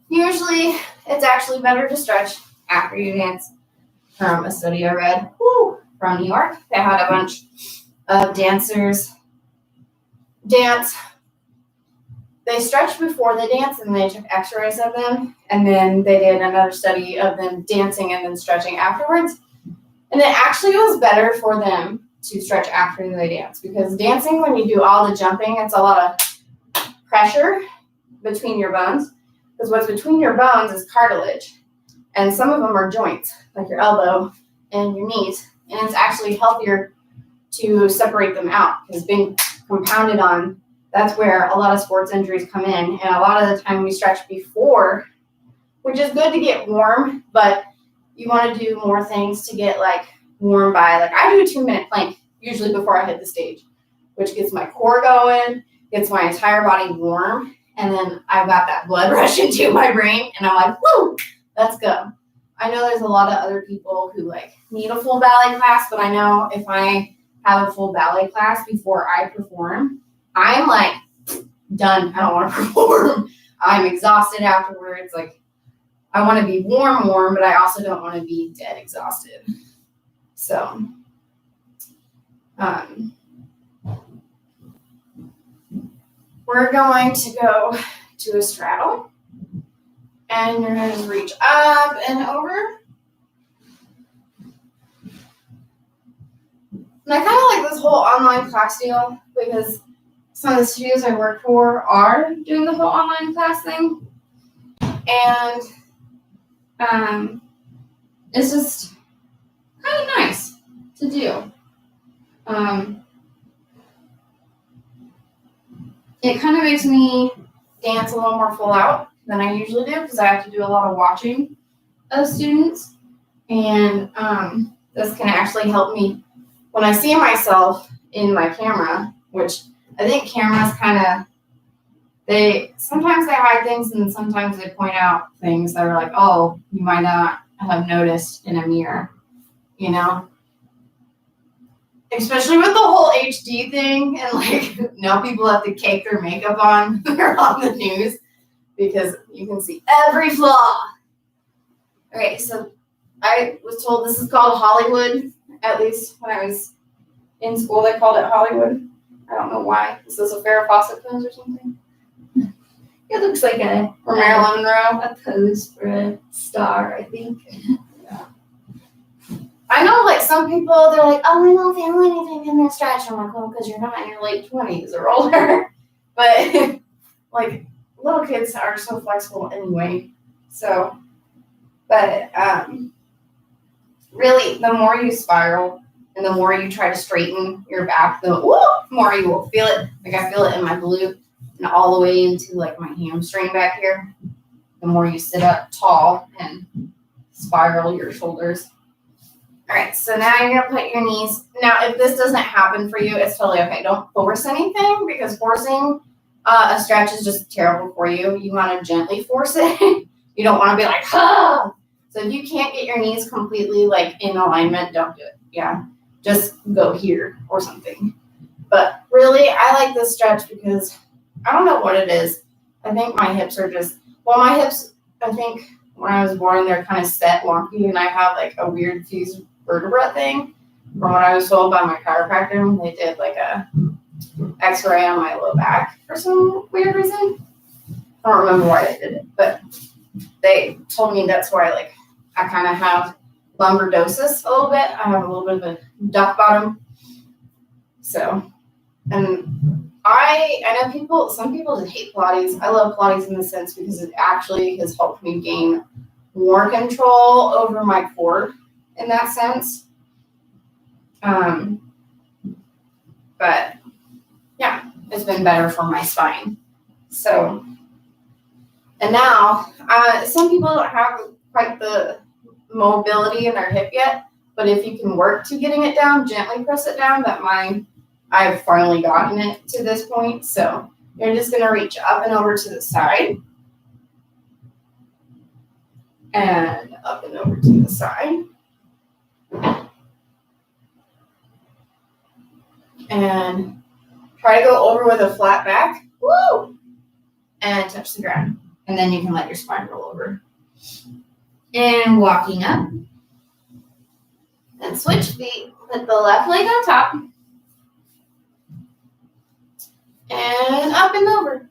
usually it's actually better to stretch after you dance. From a study I read from New York, they had a bunch of dancers dance. They stretched before they danced and they took x-rays of them, and then they did another study of them dancing and then stretching afterwards. And it actually was better for them to stretch after they dance, because dancing, when you do all the jumping, it's a lot of pressure between your bones, because what's between your bones is cartilage, and some of them are joints, like your elbow and your knees, and it's actually healthier to separate them out, because being compounded on, that's where a lot of sports injuries come in. And a lot of the time we stretch before, which is good to get warm, but you want to do more things to get like warm by, like I do a 2-minute plank usually before I hit the stage, which gets my core going, gets my entire body warm, and then I've got that blood rush into my brain, and I'm like, woo, let's go. I know there's a lot of other people who like need a full ballet class, but I know if I have a full ballet class before I perform, I'm like done. I don't want to perform. I'm exhausted afterwards. Like, I want to be warm, but I also don't want to be dead exhausted. So, we're going to go to a straddle. And you're going to just reach up and over. And I kind of like this whole online class deal because some of the studios I work for are doing the whole online class thing. And it's just kind of nice to do. It kind of makes me dance a little more full out than I usually do because I have to do a lot of watching of students. And this can actually help me when I see myself in my camera, which I think cameras sometimes they hide things and sometimes they point out things that are like, oh, you might not have noticed in a mirror, you know? Especially with the whole HD thing and like now people have to cake their makeup on they're on the news because you can see every flaw. Okay, so I was told this is called Hollywood. At least when I was in school, they called it Hollywood. I don't know why. Is this a Farrah Fawcett pose or something? It looks like or Marilyn Monroe. A pose for a star, I think. Yeah. I know, like, some people, they're like, oh, my little family needs to get stretch. I'm like, well, because you're not in your late 20s or older. But, like, little kids are so flexible anyway. So, but really, the more you spiral and the more you try to straighten your back, the more you will feel it. Like, I feel it in my glute and all the way into, like, my hamstring back here. The more you sit up tall and spiral your shoulders. All right, so now you're going to put your knees. Now, if this doesn't happen for you, it's totally okay. Don't force anything because forcing a stretch is just terrible for you. You want to gently force it. You don't want to be like, ah. So if you can't get your knees completely like in alignment, don't do it. Yeah, just go here or something. But really, I like this stretch because I don't know what it is. I think my hips are just, my hips, I think when I was born, they're kind of set wonky and I have like a weird fused vertebra thing. From what I was told by my chiropractor, they did like a x-ray on my low back for some weird reason. I don't remember why they did it, but they told me that's why I kind of have lumbridosis a little bit. I have a little bit of a duck bottom. So, and I know some people just hate Pilates. I love Pilates in the sense because it actually has helped me gain more control over my core in that sense. But yeah, it's been better for my spine. So, and now, some people don't have quite the mobility in their hip yet, but if you can work to getting it down, gently press it down, I've finally gotten it to this point. So you're just going to reach up and over to the side. And up and over to the side. And try to go over with a flat back. Woo! And touch the ground. And then you can let your spine roll over. And walking up. And switch feet. Put the left leg on top. And up and over.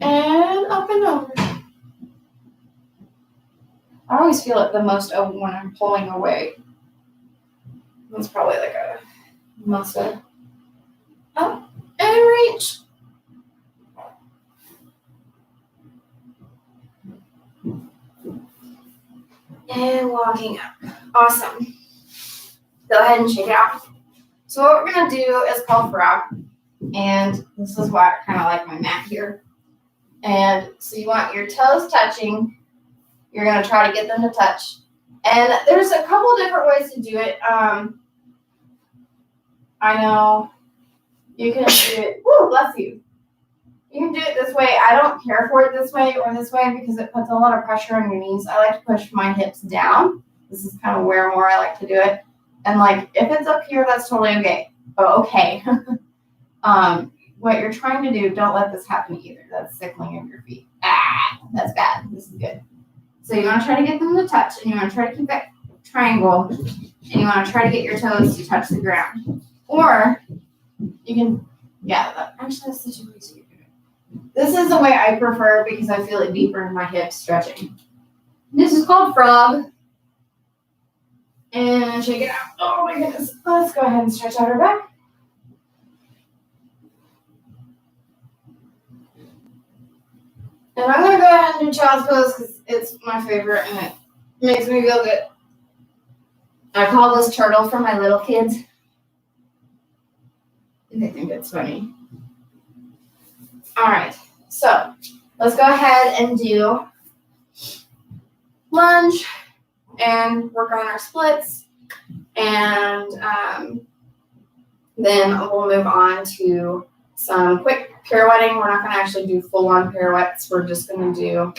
And up and over. I always feel it the most when I'm pulling away. That's probably like a muscle. Up and reach. And walking up. Awesome. Go ahead and shake it out. So what we're going to do is called frog. And this is why I kind of like my mat here. And so you want your toes touching. You're going to try to get them to touch. And there's a couple different ways to do it. I know you can do it. Woo, bless you. You can do it this way. I don't care for it this way or this way because it puts a lot of pressure on your knees. I like to push my hips down. This is kind of where more I like to do it. And if it's up here, that's totally okay. Oh, okay. what you're trying to do, don't let this happen either. That's sickling of your feet. That's bad. This is good. So you want to try to get them to touch, and you want to try to keep that triangle, and you want to try to get your toes to touch the ground. Or you can, actually that's such a way to do it. This is the way I prefer because I feel it deeper in my hips stretching. This is called frog. And shake it out. Oh my goodness. Let's go ahead and stretch out our back. And I'm going to go ahead and do child's pose because it's my favorite and it makes me feel good. I call this turtle for my little kids. And they think it's funny. All right. So let's go ahead and do lunge and work on our splits. And then we'll move on to some quick pirouetting. We're not going to actually do full-on pirouettes. We're just going to do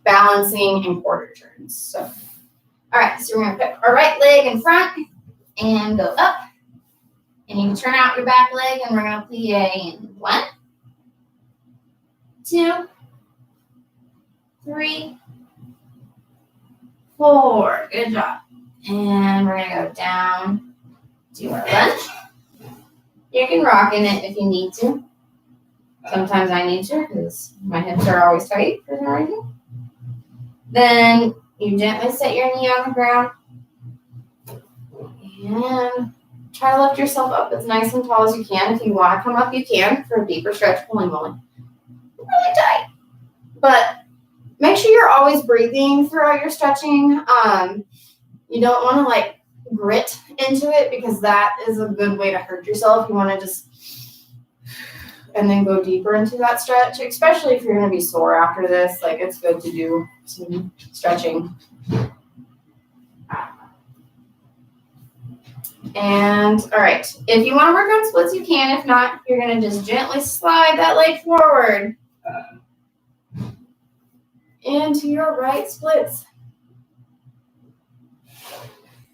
balancing and quarter turns. So, all right. So we're going to put our right leg in front and go up. And you can turn out your back leg, and we're going to plie in 1, 2, 3, 4. Good job. And we're going to go down to our lunge. You can rock in it if you need to. Sometimes I need to because my hips are always tight for some reason. Then you gently set your knee on the ground. And try to lift yourself up as nice and tall as you can. If you want to come up, you can for a deeper stretch. Holy moly. Really tight. But make sure you're always breathing throughout your stretching. You don't want to like grit into it because that is a good way to hurt yourself. You want to just and then go deeper into that stretch, especially if you're going to be sore after this. Like it's good to do some stretching. And all right, if you want to work on splits, you can. If not, you're going to just gently slide that leg forward into your right splits.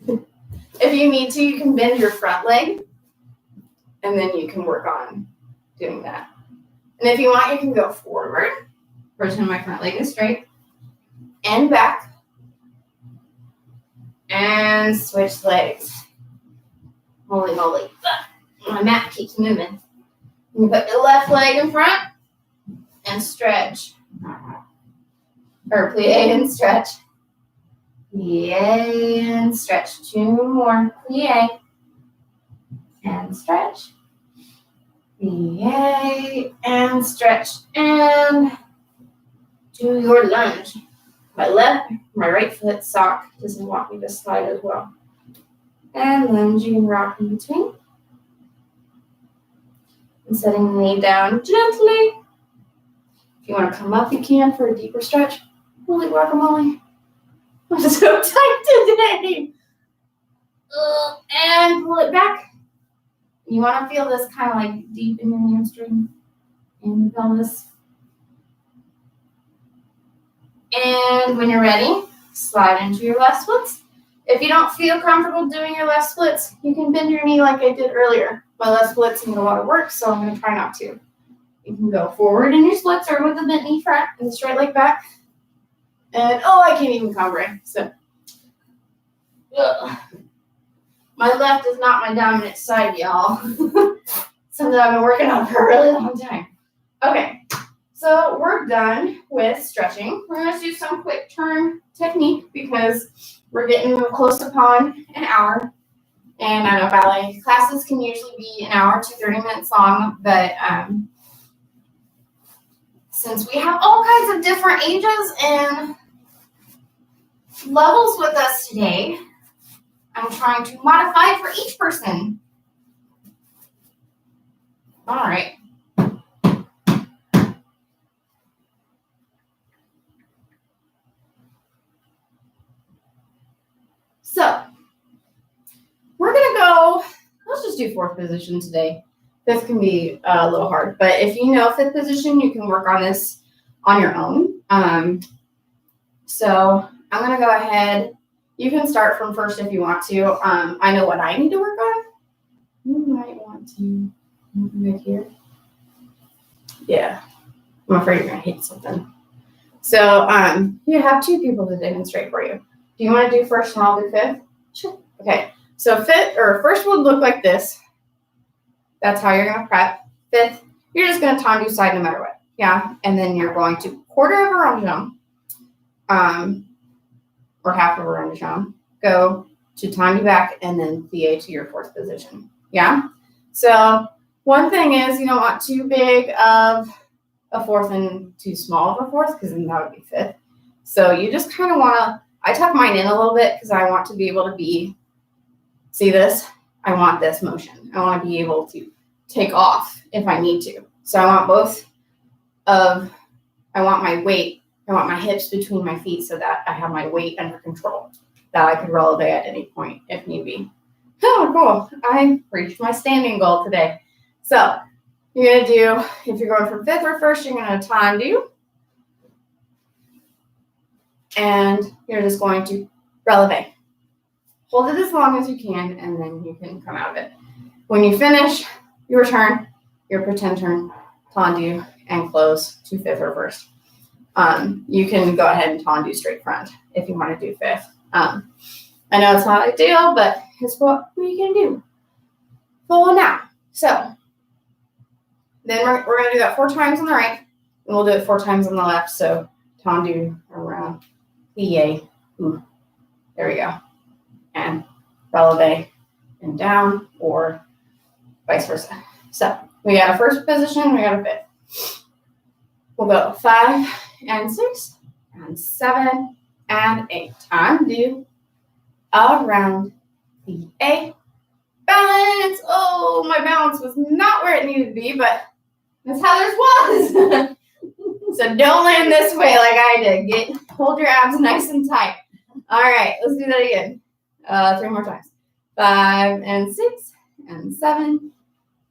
If you need to, you can bend your front leg, and then you can work on doing that. And if you want, you can go forward. Pretend my front leg is straight, and back, and switch legs. Holy moly. My mat keeps moving. You put your left leg in front and stretch. Or plie and stretch. Plie and stretch. 2 more. Plie and stretch. Plie and stretch. And do your lunge. My right foot sock doesn't want me to slide as well. And lunging and rock in between. And setting the knee down gently. If you want to come up, you can for a deeper stretch. Holy guacamole. I'm so tight today. And pull it back. You want to feel this kind of like deep in your hamstring and the pelvis. And when you're ready, slide into your left splits. If you don't feel comfortable doing your left splits, you can bend your knee like I did earlier. My left splits need a lot of work, so I'm going to try not to. You can go forward in your splits or with the bent knee front and the straight leg back. And, I can't even cover. So, my left is not my dominant side, y'all. Something I've been working on for a really long time. Okay, so we're done with stretching. We're going to do some quick turn technique because we're getting close upon an hour. And I know ballet classes can usually be an hour to 30 minutes long, but since we have all kinds of different ages and levels with us today, I'm trying to modify it for each person. All right. So, we're going to go, let's just do 4th position today. 5th can be a little hard, but if you know 5th position, you can work on this on your own. So, I'm going to go ahead. You can start from first if you want to. I know what I need to work on. You might want to move right here. Yeah. I'm afraid you're going to hit something. So you have 2 people to demonstrate for you. Do you want to do first and I'll do fifth? Sure. Okay. So first would look like this. That's how you're going to prep. Fifth, you're just going to tendu side no matter what. Yeah. And then you're going to quarter of a rondinjambe, or half of a rondinjambe. Go to tendu back and then plie to your 4th position. Yeah. So one thing is you don't want too big of a 4th and too small of a 4th, because then that would be 5th. So you just kind of want to, I tuck mine in a little bit because I want to be able to see this? I want this motion. I want to be able to take off if I need to. So I want I want my weight, I want my hips between my feet so that I have my weight under control, that I could releve at any point if need be. Oh, cool. I reached my standing goal today. So you're going to do, if you're going from 5th or 1st, you're going to tendu. And you're just going to releve. Hold it as long as you can, and then you can come out of it. When you finish your turn, your pretend turn, tendu, and close to 5th or 1st. You can go ahead and tendu straight front if you want to do 5th. I know it's not ideal, but it's what we can do. For now. So then we're going to do that 4 times on the right, and we'll do it 4 times on the left. So tendu, around, plie, there we go, and releve and down, or vice versa. So we got a 1st position, we got a 5th. We'll go 5 and 6 and 7 and 8. Tendu, around, plie, balance. Oh, my balance was not where it needed to be, but that's how theirs was. So don't land this way like I did. Hold your abs nice and tight. All right, let's do that again. 3 more times. 5 and 6 and 7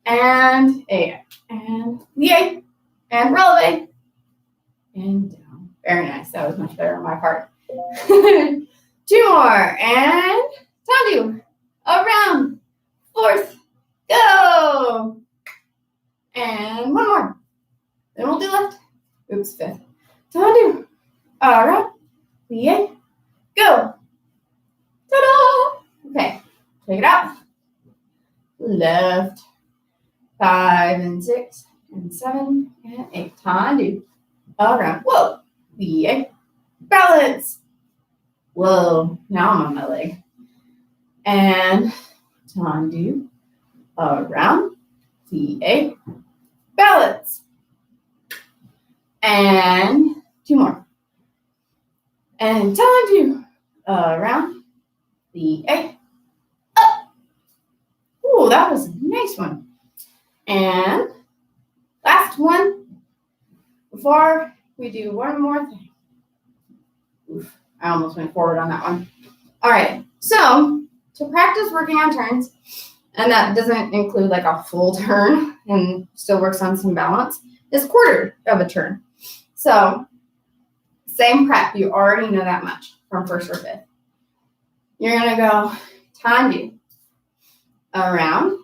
and 8 and plie and releve and down. Very nice. That was much better on my part. 2 more and tendu, around, 4th, go. And 1 more. Then we'll do left. Oops, 5th. Tendu, around, plie, go. Ta-da! Okay, take it out. Left. 5 and 6 and 7 and 8. Tendu, around. Whoa, plie, balance. Whoa, now I'm on my leg. And tendu, around, plie, balance. And 2 more. And tendu, around, plie, up. Ooh, that was a nice one. And last one, before we do one more thing. Oof, I almost went forward on that one. All right, so to practice working on turns, and that doesn't include like a full turn and still works on some balance, is quarter of a turn. So same prep, you already know that much from 1st or 5th. You're going to go tendu, around,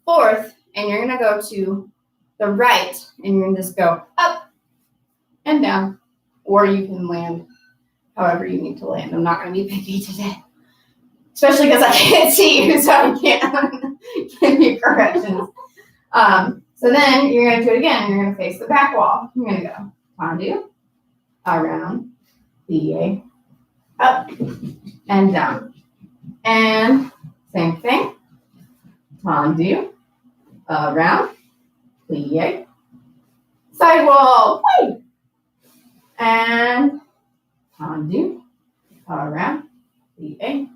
4th, and you're going to go to the right, and you're going to just go up and down, or you can land however you need to land. I'm not going to be picky today, especially because I can't see you, so I can't give you corrections. So then you're going to do it again. You're going to face the back wall. You're going to go tendu, around, plie, up, and down. And same thing. Tendu, around, plie, side wall, wait. And tendu, around, plie,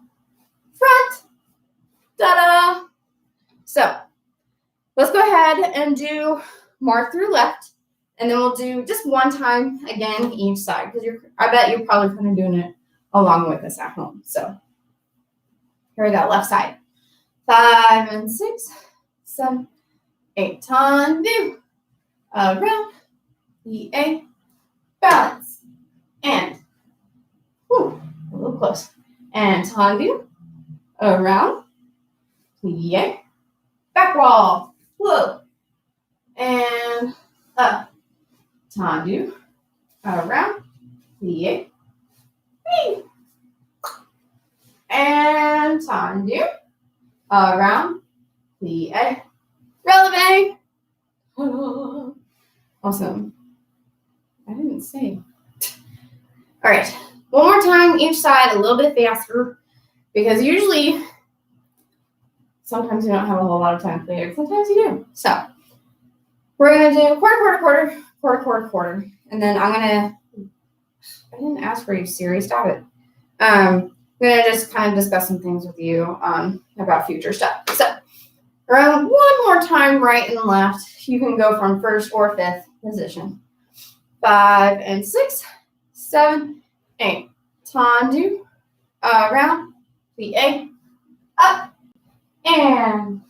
front. Ta-da! So let's go ahead and do mark through left, and then we'll do just 1 time again each side, because I bet you're probably kind of doing it along with us at home. So here we go, left side. 5 and 6, 7, 8, tendu, around, plie, balance, and a little close, and tendu, around, plie, back wall, whoa, and up, tendu, around, plie, plie, and tendu, around, plie, releve. Awesome. I didn't say. All right, one more time each side, a little bit faster, because usually, sometimes you don't have a whole lot of time to play it. Sometimes you do. So we're gonna do quarter, quarter, quarter, quarter, quarter, quarter, and then I didn't ask for you, Siri. Stop it. I'm gonna just kind of discuss some things with you about future stuff. So around one more time, right and left. You can go from first or fifth position. 5 and 6, 7, 8. Tendu, around, plie, up, and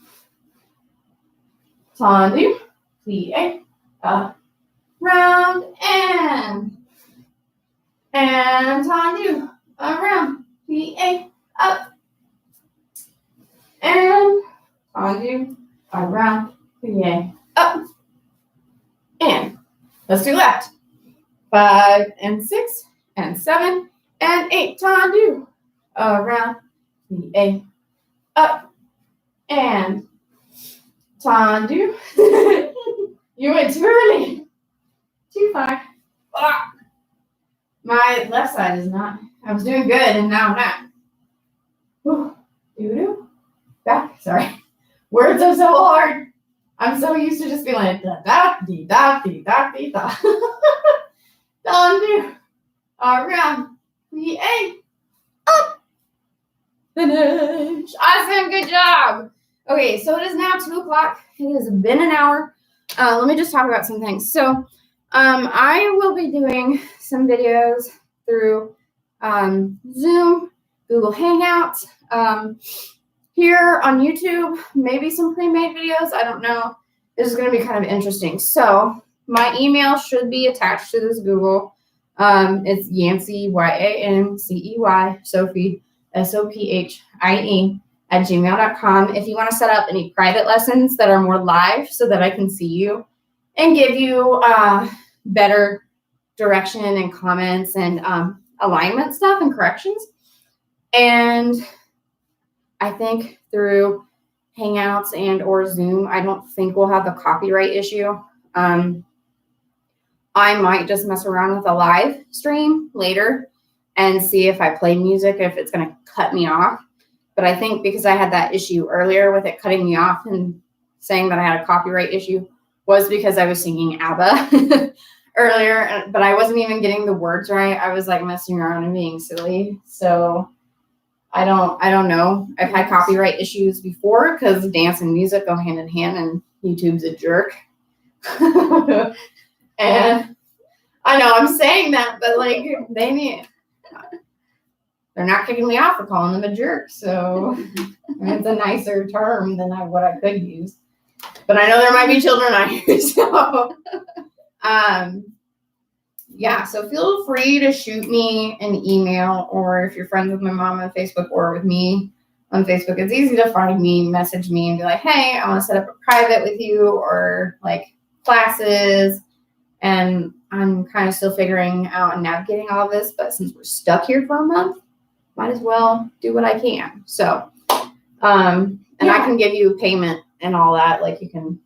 tendu, plie, up, round, and tendu, around, plie, up, and tendu, around, plie, up, and let's do left. 5 and 6 and 7 and 8. Tendu, around, plie, up, and tendu. You went too early. Too far. Ah. My left side is not. I was doing good and now I'm not. Doo-doo. Back. Sorry. Words are so hard. I'm so used to just being like da da dee da dee da dee da. Tendu, around, plie, up, finish. Awesome, good job. Okay, so it is now 2 o'clock. It has been an hour. Let me just talk about some things. So I will be doing some videos through Zoom, Google Hangouts, here on YouTube, maybe some pre-made videos. I don't know. This is going to be kind of interesting. So my email should be attached to this Google. It's Yancey, YANCEY, Sophie, SOPHIE, @gmail.com. If you want to set up any private lessons that are more live so that I can see you and give you better direction and comments and alignment stuff and corrections. And I think through Hangouts and or Zoom, I don't think we'll have the copyright issue. I might just mess around with a live stream later and see if I play music, if it's going to cut me off. But I think because I had that issue earlier with it cutting me off and saying that I had a copyright issue was because I was singing ABBA earlier, but I wasn't even getting the words right. I was like messing around and being silly. So I don't know. I've had copyright issues before because dance and music go hand in hand and YouTube's a jerk. And I know I'm saying that, but like they're not kicking me off for calling them a jerk. So it's a nicer term than what I could use. But I know there might be children on here. So yeah, so feel free to shoot me an email, or if you're friends with my mom on Facebook or with me on Facebook, it's easy to find me, message me and be like, hey, I want to set up a private with you or like classes. And I'm kind of still figuring out and navigating all of this, but since we're stuck here for a month, might as well do what I can. So, and I can give you payment and all that. Like you can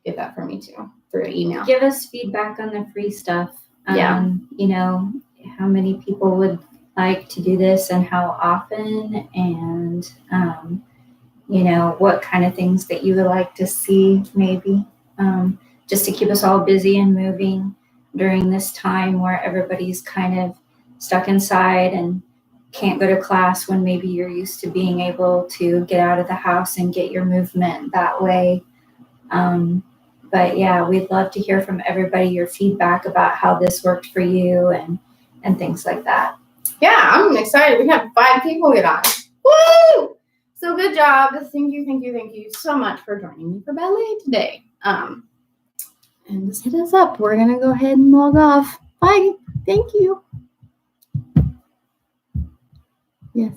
get that from me too through email. Give us feedback on the free stuff. You know, how many people would like to do this and how often, and, you know, what kind of things that you would like to see maybe, just to keep us all busy and moving during this time where everybody's kind of stuck inside and can't go to class when maybe you're used to being able to get out of the house and get your movement that way. But yeah, we'd love to hear from everybody your feedback about how this worked for you and things like that. Yeah, I'm excited. We have 5 people get on. Woo! So good job. Thank you so much for joining me for ballet today. And just hit us up. We're going to go ahead and log off. Bye. Thank you. Yes.